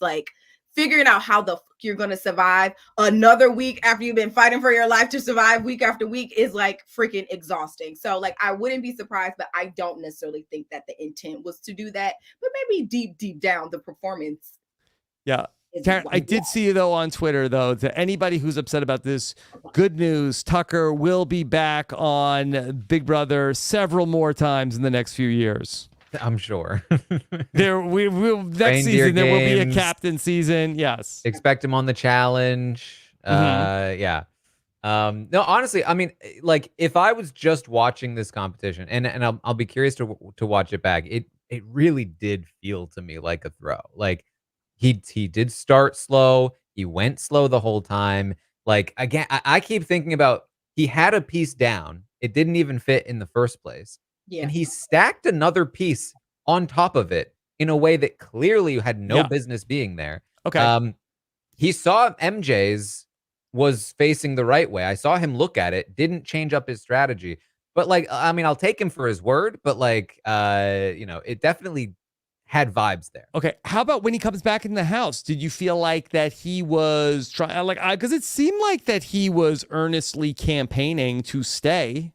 S4: figuring out how the fuck you're going to survive another week after you've been fighting for your life to survive week after week is like freaking exhausting. So like, I wouldn't be surprised, but I don't necessarily think that the intent was to do that, but maybe deep down the performance.
S1: Yeah. Taran, I did see you though on Twitter though, to anybody who's upset about this, good news, Tucker will be back on Big Brother several more times in the next few years.
S3: I'm sure.
S1: We will next season. There will be a captain season. Yes.
S3: Expect him on the challenge. Yeah. No, honestly, I mean, like if I was just watching this competition, and I'll be curious to watch it back. It really did feel to me like a throw. Like he did start slow. He went slow the whole time. Like again, I keep thinking about he had a piece down. It didn't even fit in the first place. Yeah. And he stacked another piece on top of it in a way that clearly had no business being there.
S1: Okay.
S3: He saw MJ's was facing the right way. I saw him look at it, didn't change up his strategy. But like, I mean, I'll take him for his word, but like, you know, it definitely had vibes there.
S1: Okay. How about when he comes back in the house? Did you feel like that he was trying, like, because it seemed like that he was earnestly campaigning to stay?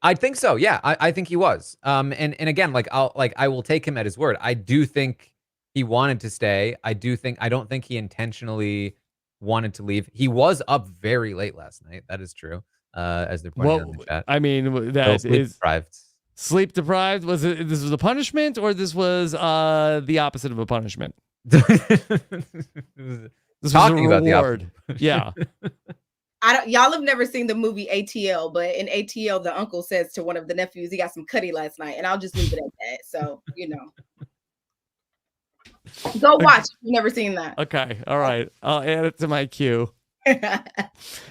S3: I think so. Yeah, I think he was. And again, I will take him at his word. I do think he wanted to stay. I don't think he intentionally wanted to leave. He was up very late last night. That is true. As they're pointing out in the chat.
S1: I mean, that is
S3: deprived.
S1: Sleep deprived. Was it? This was a punishment, or this was the opposite of a punishment?
S3: This was talking about the opposite.
S1: Yeah.
S4: Y'all have never seen the movie ATL, but in ATL, the uncle says to one of the nephews, he got some cutty last night, and I'll just leave it at that. So, you know, go watch if you've never seen that.
S1: Okay. All right. I'll add it to my queue.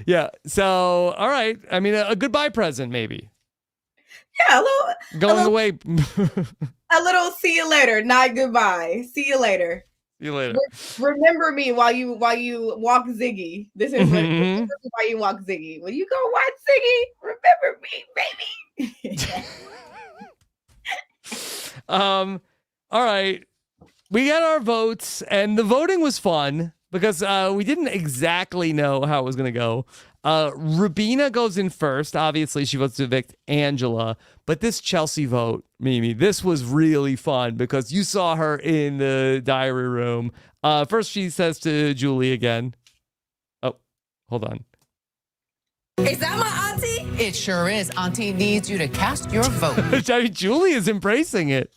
S1: Yeah. So, all right. I mean, a goodbye present, maybe.
S4: Yeah.
S1: Going away.
S4: A little see you later, not goodbye. See you later.
S1: See you later.
S4: Remember me while you walk Ziggy. This is remember me while you walk Ziggy. When you go watch Ziggy, remember me, baby.
S1: All right. We got our votes, and the voting was fun because we didn't exactly know how it was going to go. Rubina goes in first. Obviously, she votes to evict Angela. But this Chelsea vote, Mimi, this was really fun because you saw her in the diary room. First, she says to Julie again. Oh, hold on.
S2: Is that my auntie?
S5: It sure is. Auntie needs you to cast your vote.
S1: I mean, Julie is embracing it.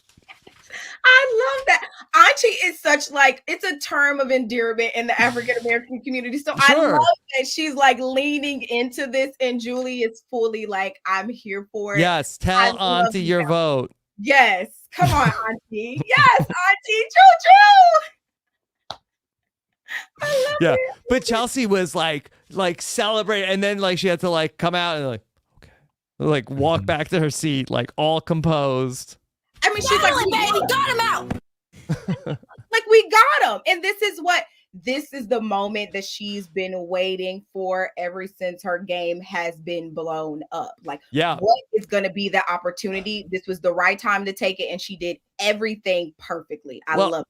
S4: I love that. Auntie is such like, it's a term of endearment in the African American community. So sure. I love that she's like leaning into this, and Julie is fully like, I'm here for it.
S1: Yes, tell Auntie your vote.
S4: Yes, come on, Auntie. Yes, Auntie. Choo choo. I love it.
S1: But Chelsea was like celebrate, and then like she had to like come out and like, okay, like walk back to her seat, like all composed.
S4: I mean, she's like,
S2: baby, got him out.
S4: Like, we got him. And this is the moment that she's been waiting for ever since her game has been blown up. Like, what is going to be the opportunity? This was the right time to take it, and she did everything perfectly. I love it.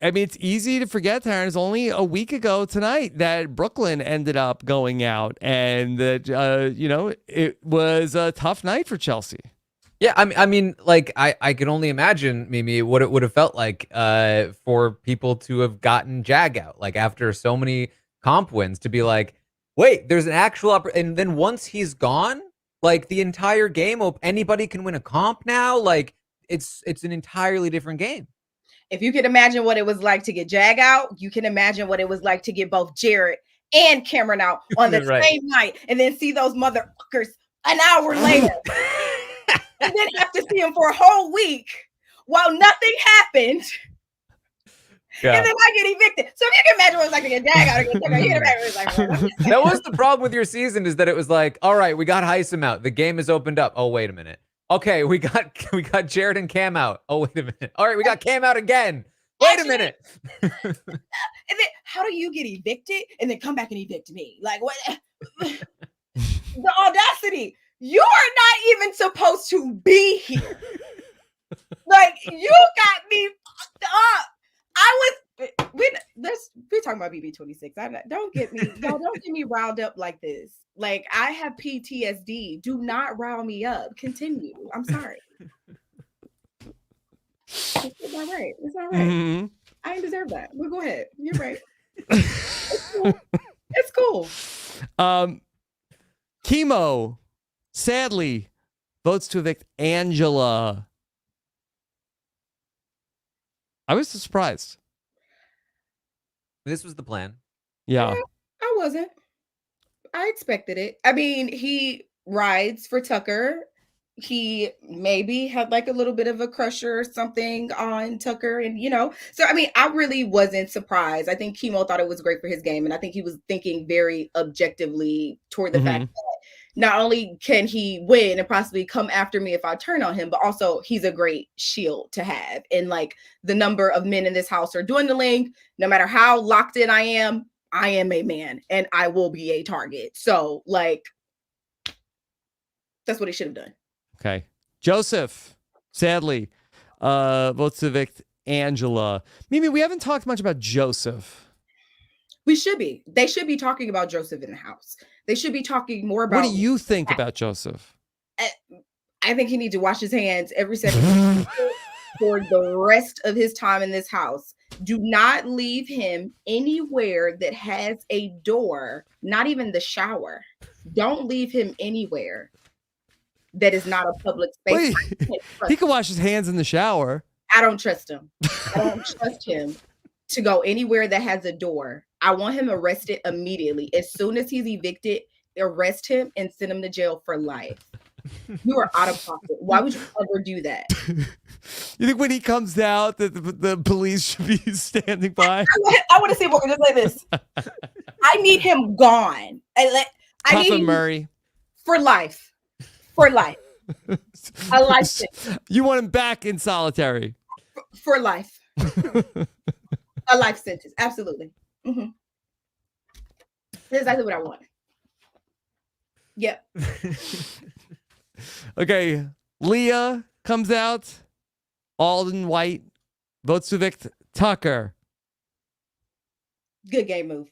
S1: I mean, it's easy to forget, Taran. It's only a week ago tonight that Brooklyn ended up going out, and that, you know, it was a tough night for Chelsea.
S3: Yeah, I mean, like, I can only imagine, Mimi, what it would have felt like for people to have gotten Jag out, like, after so many comp wins, to be like, wait, there's an actual and then once he's gone, like, the entire game, anybody can win a comp now. Like, it's an entirely different game.
S4: If you can imagine what it was like to get Jag out, you can imagine what it was like to get both Jared and Cameron out on the same night, and then see those motherfuckers an hour later. And then have to see him for a whole week while nothing happened. Yeah. And then I get evicted. So if you can imagine what it's like to get Jag out, you can imagine what it's like.
S3: That was the problem with your season, is that it was like, all right, we got Heisem out. The game is opened up. Oh, wait a minute. Okay, we got Jared and Cam out. Oh, wait a minute. All right, we got Cam out again. Wait a minute.
S4: And then how do you get evicted and then come back and evict me? Like, what? The audacity. You are not even supposed to be here. Like, you got me fucked up. We we're talking about BB26. Don't get me riled up like this. Like, I have PTSD. Do not rile me up. Continue. I'm sorry. It's all right. It's all right. Mm-hmm. I didn't deserve that. But go ahead. You're right. It's cool. It's cool.
S1: Chemo, sadly, votes to evict Angela. I was surprised.
S3: This was the plan.
S1: Yeah.
S4: I wasn't. I expected it. I mean, he rides for Tucker. He maybe had like a little bit of a crusher or something on Tucker, and so I mean, I really wasn't surprised. I think Chemo thought it was great for his game, and I think he was thinking very objectively toward the fact that not only can he win and possibly come after me if I turn on him, but also he's a great shield to have. And like, the number of men in this house are dwindling. No matter how locked in I am a man, and I will be a target. So like, that's what he should have done.
S1: Okay. Joseph, sadly, votes to evict Angela. Mimi, we haven't talked much about Joseph.
S4: We should be. They should be talking about Joseph in the house. They should be talking more about...
S1: What do you think about Joseph?
S4: I think he needs to wash his hands every second for the rest of his time in this house. Do not leave him anywhere that has a door, not even the shower. Don't leave him anywhere that is not a public space.
S1: Wait, he can wash his hands in the shower.
S4: I don't trust him. I don't trust him to go anywhere that has a door. I want him arrested immediately. As soon as he's evicted, arrest him and send him to jail for life. You are out of pocket. Why would you ever do that?
S1: You think when he comes out that the police should be standing by?
S4: I want to see what we're just like this. I need him gone. I need him
S1: Murray
S4: for life. For life. A life sentence.
S1: You want him back in solitary.
S4: For life. A life sentence. Absolutely. Mm-hmm. That's exactly what I want. Yep.
S1: Okay. Leah comes out. All in white. Votes to evict Tucker.
S4: Good game move.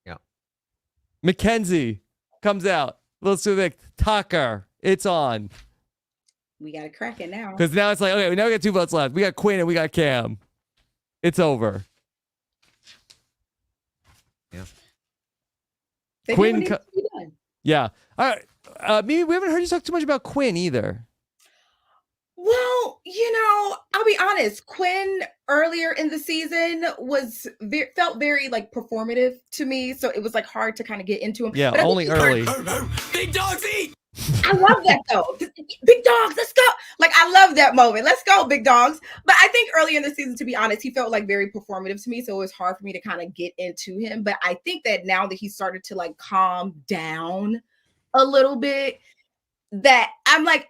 S3: Yeah.
S1: Mackenzie comes out. Votes to evict Tucker. It's on.
S4: We got it cracking now.
S1: Because now it's like, okay, we now got 2 votes left. We got Quinn and we got Cam. It's over.
S3: Yeah.
S1: Quinn. Yeah. All right. Maybe we haven't heard you talk too much about Quinn either.
S4: Well, I'll be honest. Quinn earlier in the season felt very like performative to me, so it was like hard to kind of get into him.
S1: Yeah, but only early.
S6: Big dogs eat.
S4: I love that though. Big dogs, let's go. Like, I love that moment. Let's go, big dogs. But I think early in the season, to be honest, he felt like very performative to me, so it was hard for me to kind of get into him. But I think that now that he started to like calm down a little bit, that I'm like,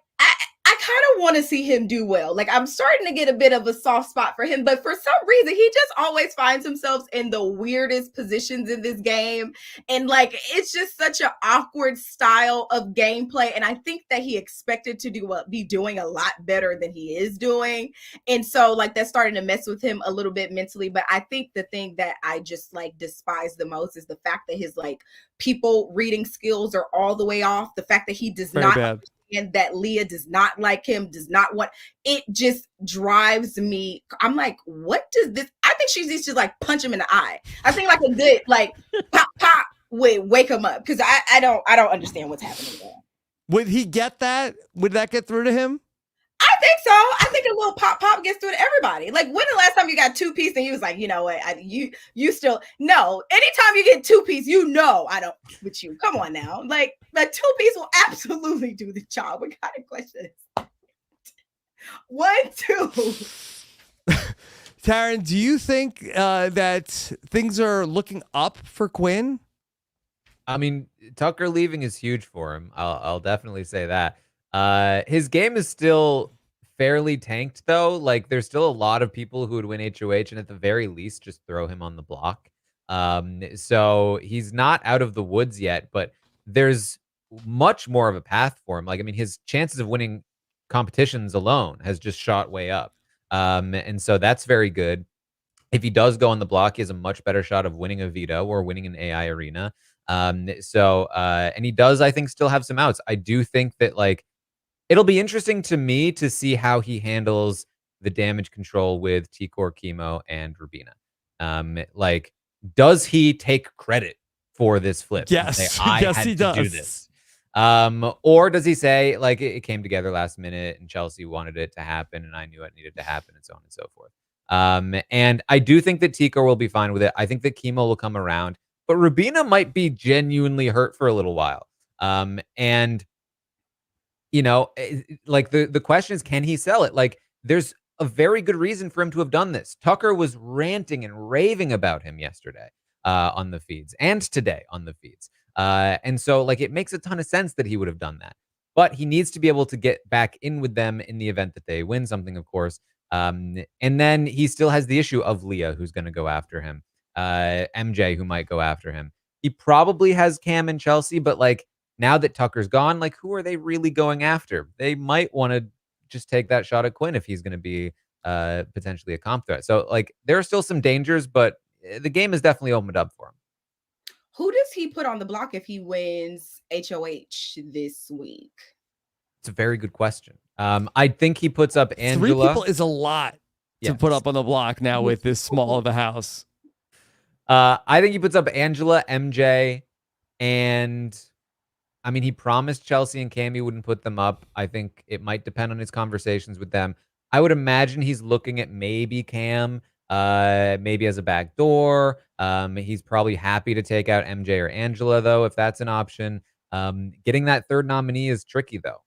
S4: I kind of want to see him do well. Like, I'm starting to get a bit of a soft spot for him, but for some reason, he just always finds himself in the weirdest positions in this game. And like, it's just such an awkward style of gameplay. And I think that he expected to be doing a lot better than he is doing. And so like, that's starting to mess with him a little bit mentally. But I think the thing that I just like despise the most is the fact that his like people reading skills are all the way off. The fact that he does
S1: Very
S4: not
S1: bad.
S4: And that Leah does not like him, does not want it, just drives me. I'm like, what does this? I think she needs to like punch him in the eye. I think like a good like pop would wake him up, because I don't understand what's happening there.
S1: Would he get that? Would that get through to him?
S4: I think so. I think a little pop gets through to everybody. Like, when the last time you got 2-piece and he was like, you know what, you still no. Anytime you get 2-piece, I don't with you. Come on now, like the 2-piece will absolutely do the job. What kind of question? 1, 2.
S1: Taran, do you think that things are looking up for Quinn?
S3: I mean, Tucker leaving is huge for him. I'll definitely say that. His game is still fairly tanked, though. Like, there's still a lot of people who would win HOH, and at the very least, just throw him on the block. So he's not out of the woods yet, but there's much more of a path for him. Like, I mean, his chances of winning competitions alone has just shot way up. And so that's very good. If he does go on the block, he has a much better shot of winning a veto or winning an AI arena. And he does, I think, still have some outs. I do think that, like, it'll be interesting to me to see how he handles the damage control with T-Core, Chemo, and Rubina. Like, does he take credit for this flip?
S1: Yes.
S3: And say, I
S1: yes,
S3: had
S1: he
S3: to
S1: does.
S3: do this. Or does he say, like, it came together last minute and Chelsea wanted it to happen and I knew it needed to happen, and so on and so forth. And I do think that T-Core will be fine with it. I think that Chemo will come around, but Rubina might be genuinely hurt for a little while. And you know, like the question is, can he sell it? Like, there's a very good reason for him to have done this. Tucker was ranting and raving about him yesterday on the feeds and today on the feeds. And so, like, it makes a ton of sense that he would have done that. But he needs to be able to get back in with them in the event that they win something, of course. And then he still has the issue of Leah, who's going to go after him. MJ, who might go after him. He probably has Cam and Chelsea, but, like, now that Tucker's gone, like, who are they really going after? They might want to just take that shot at Quinn if he's going to be potentially a comp threat. So, like, there are still some dangers, but the game is definitely opened up for him.
S4: Who does he put on the block if he wins HOH this week?
S3: It's a very good question. I think he puts up Angela.
S1: 3 people is a lot to put up on the block now with this small of a house.
S3: I think he puts up Angela, MJ, and I mean, he promised Chelsea and Cam he wouldn't put them up. I think it might depend on his conversations with them. I would imagine he's looking at maybe Cam, maybe as a back door. He's probably happy to take out MJ or Angela, though, if that's an option. Getting that third nominee is tricky, though.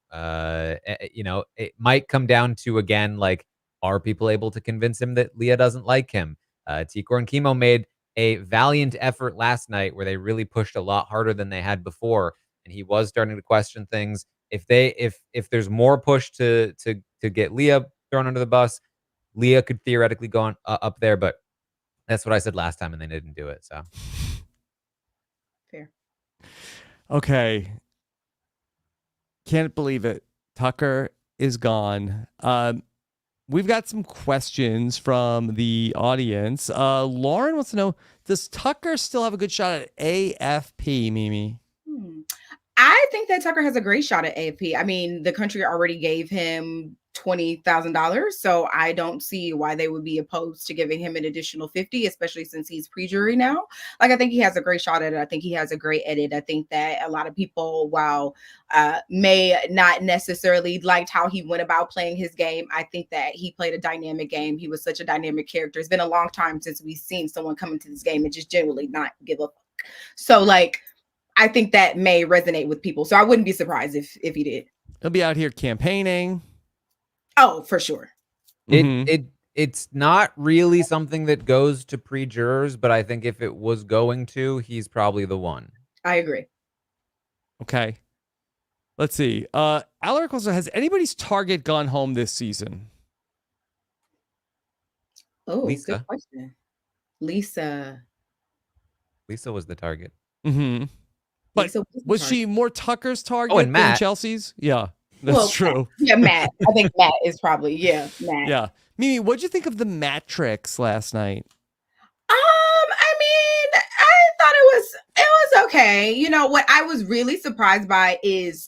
S3: You know, it might come down to, again, like, are people able to convince him that Leah doesn't like him? T-Core and Chemo made a valiant effort last night where they really pushed a lot harder than they had before. And he was starting to question things. If there's more push to get Leah thrown under the bus, Leah could theoretically go on up there, but that's what I said last time, and they didn't do it. So
S4: fair.
S1: Okay, can't believe it. Tucker is gone. We've got some questions from the audience. Lauren wants to know: does Tucker still have a good shot at AFP, Mimi?
S4: I think that Tucker has a great shot at AFP. I mean, the country already gave him $20,000, so I don't see why they would be opposed to giving him an additional 50, especially since he's pre-jury now. Like, I think he has a great shot at it. I think he has a great edit. I think that a lot of people, while may not necessarily liked how he went about playing his game, I think that he played a dynamic game. He was such a dynamic character. It's been a long time since we've seen someone come into this game and just generally not give a fuck. So, like, I think that may resonate with people. So I wouldn't be surprised if he did.
S1: He'll be out here campaigning.
S4: Oh, for sure.
S3: It's not really something that goes to pre-jurors, but I think if it was going to, he's probably the one.
S4: I agree.
S1: Okay. Let's see. Alaric also, has anybody's target gone home this season?
S4: Oh,
S3: Lisa.
S4: good question. Lisa
S3: was the target.
S1: Mm-hmm. But was she more Tucker's target
S3: and
S1: than
S3: Matt.
S1: Chelsea's? Yeah, that's true.
S4: Yeah, Matt. I think Matt is probably, Matt.
S1: Yeah. Mimi, what'd you think of the Matrix last night?
S4: I mean, I thought it was okay. You know, what I was really surprised by is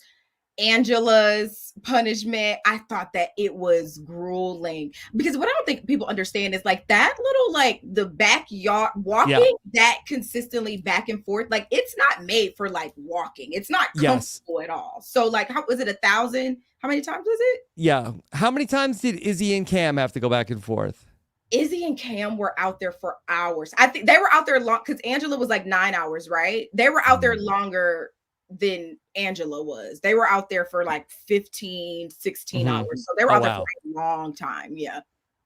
S4: Angela's punishment. I thought that it was grueling, because what I don't think people understand is, like, that little, like, the backyard walking that consistently back and forth, like, it's not made for, like, walking. It's not comfortable at all. So, like, how was it 1,000? How many times was it?
S1: Yeah. How many times did Izzy and Cam have to go back and forth?
S4: Izzy and Cam were out there for hours. I think they were out there long because Angela was like 9 hours, right? They were out there longer than Angela was. They were out there for like 15, 16 hours. So they were out there for a long time. Yeah.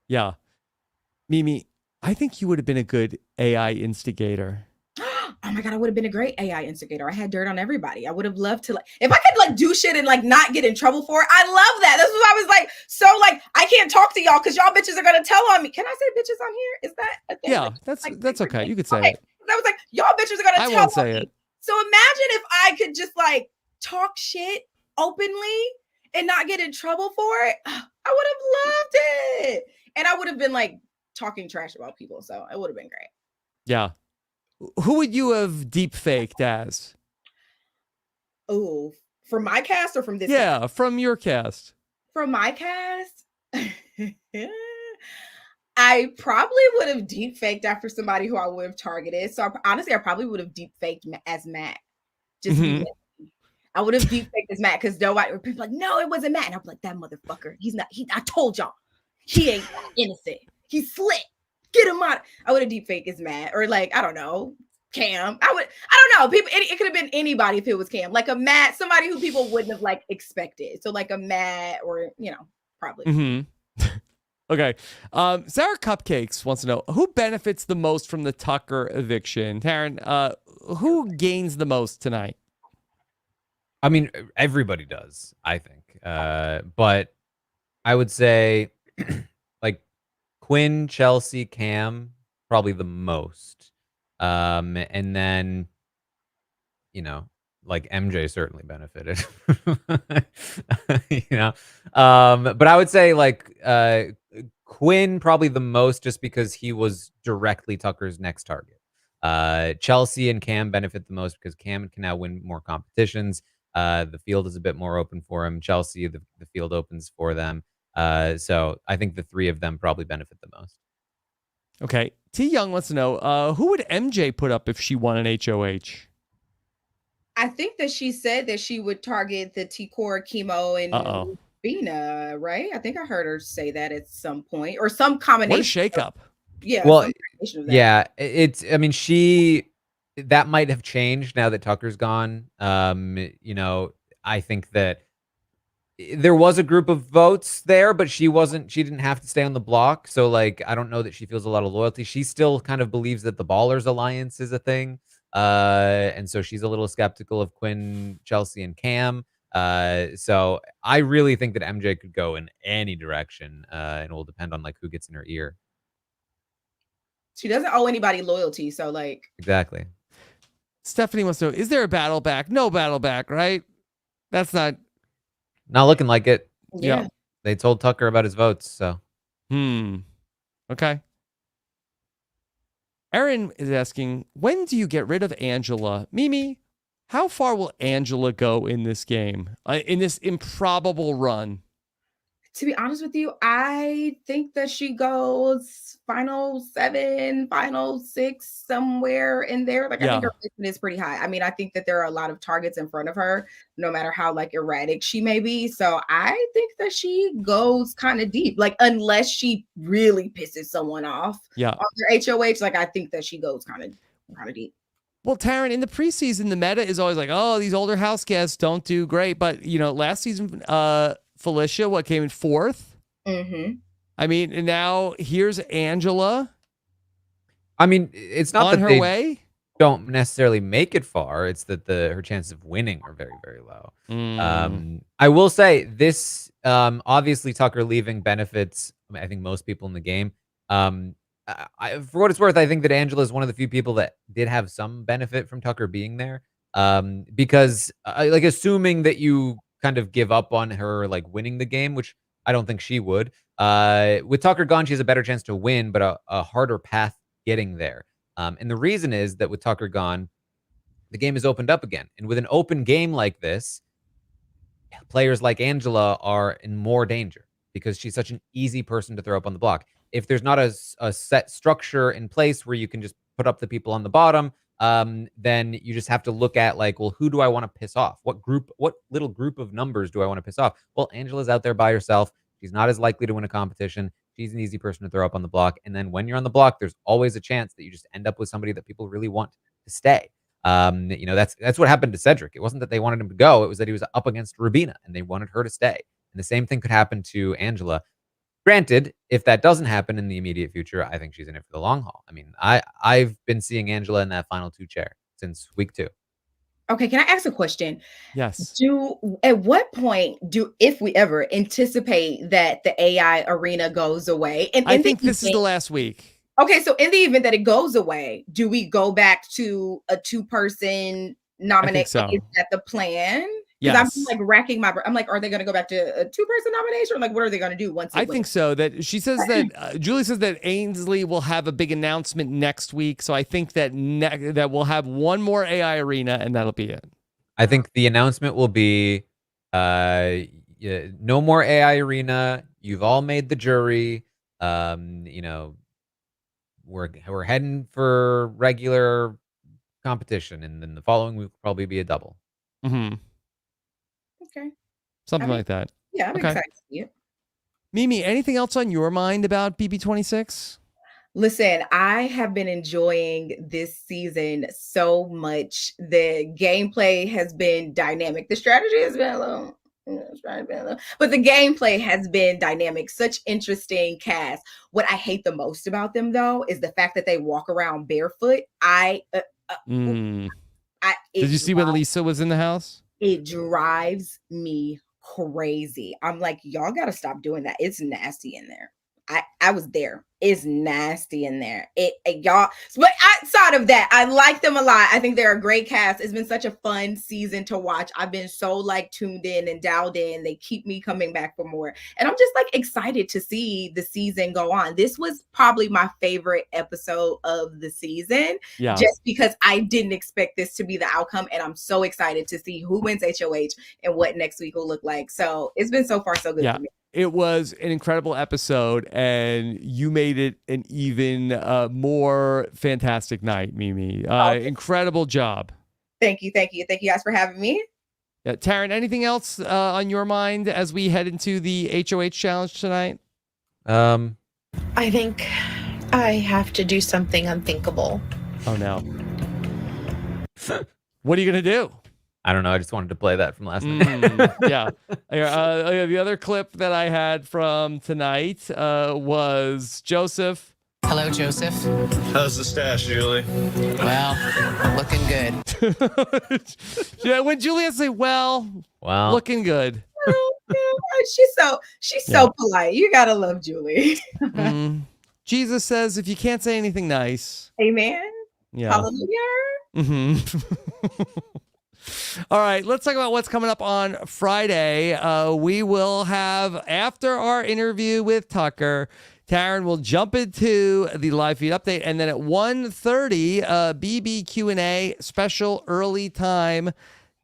S1: Yeah. Mimi, I think you would have been a good AI instigator.
S4: Oh my God, I would have been a great AI instigator. I had dirt on everybody. I would have loved to, like, if I could, like, do shit and, like, not get in trouble for it. I love that. This is why I was like, so, like, I can't talk to y'all because y'all bitches are gonna tell on me. Can I say bitches on here? Is that a thing?
S1: Yeah,
S4: Like,
S1: that's okay. You could say it.
S4: I was like, y'all bitches are gonna tell on me.
S1: I won't say it.
S4: So imagine if I could just, like, talk shit openly and not get in trouble for it. I would have loved it. And I would have been, like, talking trash about people, so it would have been great.
S1: Yeah. Who would you have deep faked as?
S4: Oh, from my cast or from this?
S1: Yeah,
S4: cast?
S1: from your cast.
S4: From my cast, I probably would have deep faked after somebody who I would have targeted. So honestly, I probably would have deep faked as Matt. Just I would have deep faked as Matt because nobody people like, no, it wasn't Matt. And I'm like, that motherfucker. He's not. I told y'all, he ain't innocent. He's slick. Get him out. I would have deep faked as Matt, or like, I don't know, Cam. I don't know. People. It could have been anybody if it was Cam, like a Matt, somebody who people wouldn't have like expected. So like a Matt, or probably.
S1: Okay. Sarah Cupcakes wants to know who benefits the most from the Tucker eviction. Taran, who gains the most tonight?
S3: I mean, everybody does, I think. But I would say like Quinn, Chelsea, Cam, probably the most. And then, like MJ certainly benefited. But I would say like Quinn probably the most, just because he was directly Tucker's next target. Chelsea and Cam benefit the most because Cam can now win more competitions. The field is a bit more open for him. Chelsea, the field opens for them. So I think the three of them probably benefit the most.
S1: Okay. T Young wants to know who would MJ put up if she won an HOH?
S4: I think that she said that she would target the T-Core, Chemo, and Bina, right? I think I heard her say that at some point, or some combination.
S1: What a shakeup.
S4: Yeah.
S3: Well, yeah, I mean, that might have changed now that Tucker's gone. I think that there was a group of votes there, but she didn't have to stay on the block. So like, I don't know that she feels a lot of loyalty. She still kind of believes that the Ballers Alliance is a thing. And so she's a little skeptical of Quinn, Chelsea, and Cam. So I really think that MJ could go in any direction, and it will depend on like who gets in her ear.
S4: She doesn't owe anybody loyalty, so like
S3: exactly.
S1: Stephanie wants to know: is there a battle back? No battle back, right? That's not
S3: looking like it.
S1: Yeah.
S3: They told Tucker about his votes, so.
S1: Okay. Aaron is asking, when do you get rid of Angela? Mimi, how far will Angela go in this game, in this improbable run?
S4: To be honest with you, I think that she goes final 7, final 6, somewhere in there. Like, I think her placement is pretty high. I mean, I think that there are a lot of targets in front of her, no matter how like erratic she may be. So I think that she goes kind of deep, like unless she really pisses someone off on their HOH. Like, I think that she goes kind of deep.
S1: Well, Taran, in the preseason, the meta is always like, oh, these older house guests don't do great. But, last season, Felicia, came in 4th? I mean, and now here's Angela.
S3: I mean, it's not
S1: on
S3: that
S1: her
S3: they
S1: way.
S3: Don't necessarily make it far. It's that her chances of winning are very, very low. I will say this, obviously Tucker leaving benefits, I think, most people in the game. For what it's worth, I think that Angela is one of the few people that did have some benefit from Tucker being there. Because like, assuming that you kind of give up on her like winning the game, which I don't think she would. With Tucker gone, she has a better chance to win, but a harder path getting there. And the reason is that with Tucker gone, the game is opened up again. And with an open game like this, players like Angela are in more danger because she's such an easy person to throw up on the block. If there's not a set structure in place where you can just put up the people on the bottom, then you just have to look at like, well, who do I want to piss off? What little group of numbers do I want to piss off? Well, Angela's out there by herself. She's not as likely to win a competition. She's an easy person to throw up on the block. And then when you're on the block, there's always a chance that you just end up with somebody that people really want to stay. That's what happened to Cedric. It wasn't that they wanted him to go. It was that he was up against Rubina and they wanted her to stay. And the same thing could happen to Angela. Granted, if that doesn't happen in the immediate future, I think she's in it for the long haul. I mean, I've been seeing Angela in that final 2 chair since week 2.
S4: Okay, can I ask a question?
S1: Yes.
S4: At what point if we ever anticipate that the AI arena goes away? And
S1: I think this is the last week.
S4: Okay, so in the event that it goes away, do we go back to a 2-person nominate?
S1: So.
S4: Is that the plan? Because I'm like racking my brain. I'm like, are they going to go back to a 2-person nomination? Or like, what are they going to do once?
S1: I think so. That she says that Julie says that Ainsley will have a big announcement next week. So I think that that we'll have one more AI arena and that'll be it.
S3: I think the announcement will be no more AI arena. You've all made the jury. You know, we're heading for regular competition, and then the following week will probably be a double.
S1: Mm-hmm.
S4: Okay.
S1: Something like that.
S4: Yeah, I'm excited to see it.
S1: Mimi, anything else on your mind about BB26?
S4: Listen, I have been enjoying this season so much. The gameplay has been dynamic. The strategy has been a little, but the gameplay has been dynamic. Such interesting cast. What I hate the most about them, though, is the fact that they walk around barefoot. Did
S1: you see when Lisa was in the house?
S4: It drives me crazy. I'm like, y'all got to stop doing that. It's nasty in there. I was there. It's nasty in there. Y'all, but outside of that, I like them a lot. I think they're a great cast. It's been such a fun season to watch. I've been so like tuned in and dialed in. They keep me coming back for more. And I'm just like excited to see the season go on. This was probably my favorite episode of the season. Yeah. Just because I didn't expect this to be the outcome. And I'm so excited to see who wins HOH and what next week will look like. So it's been so far so good for me.
S1: It was an incredible episode, and you made it an even more fantastic night, Mimi. Incredible job.
S4: Thank you. Thank you guys for having me.
S1: Yeah, Taran, anything else on your mind as we head into the HOH challenge tonight?
S7: I think I have to do something unthinkable.
S1: Oh, no. What are you going to do?
S3: I don't know. I just wanted to play that from last night.
S1: Yeah. The other clip that I had from tonight was Joseph.
S5: Hello, Joseph.
S6: How's the stash, Julie?
S5: Well, looking good.
S1: Yeah, when Julia say, well, looking good.
S4: She's so polite. You gotta love Julie.
S1: Jesus says, if you can't say anything nice.
S4: Amen.
S1: Yeah.
S4: Hallelujah.
S1: Mm-hmm. All right, let's talk about what's coming up on Friday. We will have, after our interview with Tucker, Taran will jump into the live feed update, and then at 1:30, BB Q&A special early time.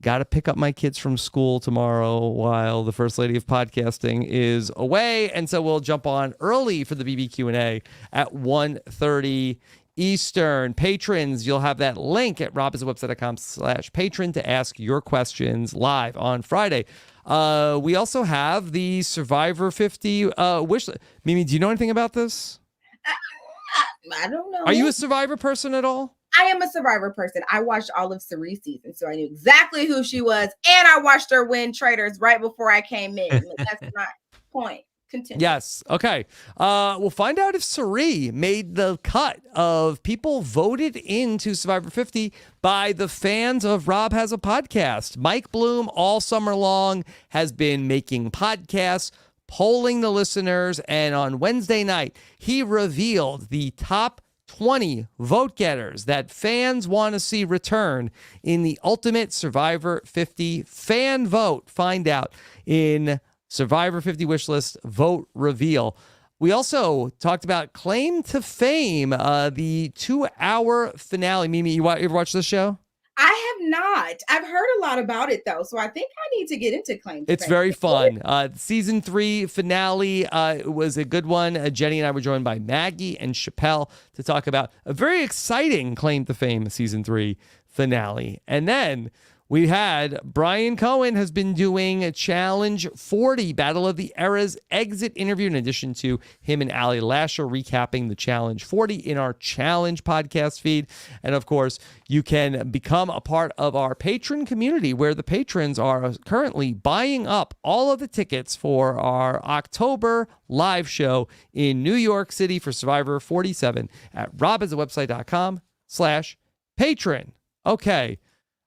S1: Got to pick up my kids from school tomorrow while the First Lady of Podcasting is away, and so we'll jump on early for the BB Q&A at 1:30 Eastern. Patrons, you'll have that link at robhasawebsite.com/patron to ask your questions live on Friday. We also have the Survivor 50 wish list. Mimi, do you know anything about this?
S4: I don't know.
S1: Are you a Survivor person at all?
S4: I am a Survivor person. I watched all of Cerie's season, so I knew exactly who she was, and I watched her win Traitors right before I came in. That's my point. Continue.
S1: Yes. Okay. We'll find out if Cerie made the cut of people voted into Survivor 50 by the fans of Rob Has a Podcast. Mike Bloom all summer long has been making podcasts, polling the listeners, and on Wednesday night, he revealed the top 20 vote getters that fans want to see return in the Ultimate Survivor 50 fan vote. Find out in Survivor 50 Wishlist Vote Reveal. We also talked about Claim to Fame, the 2-hour finale. Mimi, you ever watch this show?
S4: I have not. I've heard a lot about it, though, so I think I need to get into Claim to Fame.
S1: It's very fun. Season 3 finale was a good one. Jenny and I were joined by Maggie and Chappelle to talk about a very exciting Claim to Fame Season 3 finale. And then we had Brian Cohen has been doing a Challenge 40 Battle of the Eras exit interview, in addition to him and Ali Lasher recapping the Challenge 40 in our Challenge podcast feed. And of course, you can become a part of our patron community, where the patrons are currently buying up all of the tickets for our October live show in New York City for Survivor 47 at robhasawebsite.com/patron. Okay.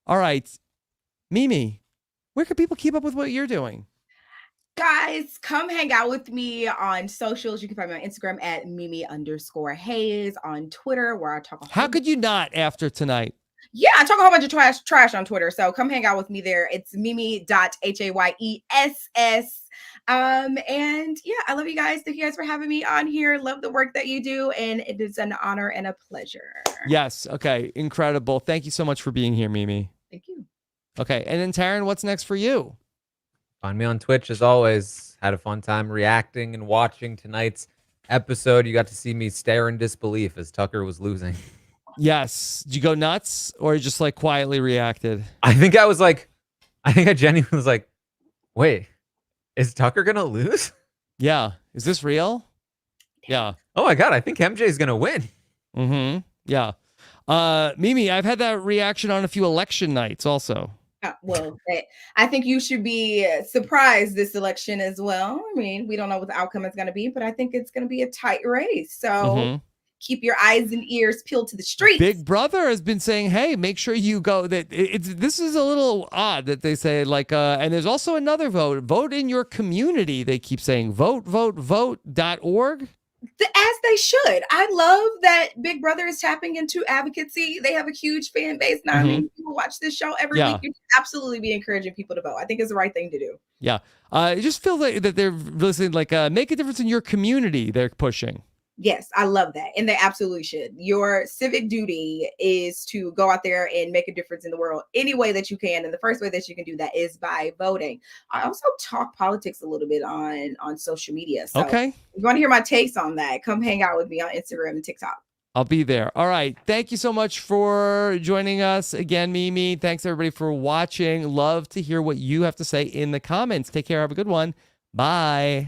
S1: All right. Mimi, where can people keep up with what you're doing?
S4: Guys, come hang out with me on socials. You can find me on Instagram at Mimi_Hayes, on Twitter, where I talk.
S1: How could you not after tonight?
S4: Yeah, I talk a whole bunch of trash on Twitter. So come hang out with me there. It's mimi.hayess. And yeah, I love you guys. Thank you guys for having me on here. Love the work that you do, and it is an honor and a pleasure.
S1: Yes. Okay. Incredible. Thank you so much for being here, Mimi.
S4: Thank you.
S1: Okay. And then Taran, what's next for you?
S3: Find me on Twitch as always. Had a fun time reacting and watching tonight's episode. You got to see me stare in disbelief as Tucker was losing.
S1: Yes. Did you go nuts or just like quietly reacted?
S3: I think I genuinely was like, wait, is Tucker going to lose?
S1: Yeah. Is this real? Yeah.
S3: Oh my God. I think MJ is going to win.
S1: Mm-hmm. Yeah. Mimi, I've had that reaction on a few election nights also.
S4: Well, I think you should be surprised this election as well. I mean, we don't know what the outcome is going to be, but I think it's going to be a tight race. So keep your eyes and ears peeled to the streets.
S1: Big Brother has been saying, hey, make sure you go. This is a little odd that they say like, and there's also another vote in your community. They keep saying vote.org.
S4: As they should. I love that Big Brother is tapping into advocacy. They have a huge fan base. Now, I mean, people watch this show every week. You should absolutely be encouraging people to vote. I think it's the right thing to do.
S1: Yeah. It just feels like that they're listening, like make a difference in your community. They're pushing.
S4: Yes, I love that. And they absolutely should. Your civic duty is to go out there and make a difference in the world any way that you can. And the first way that you can do that is by voting. I also talk politics a little bit on social media. So
S1: okay.
S4: If you want to hear my takes on that, come hang out with me on Instagram and TikTok.
S1: I'll be there. All right. Thank you so much for joining us again, Mimi. Thanks everybody for watching. Love to hear what you have to say in the comments. Take care. Have a good one. Bye.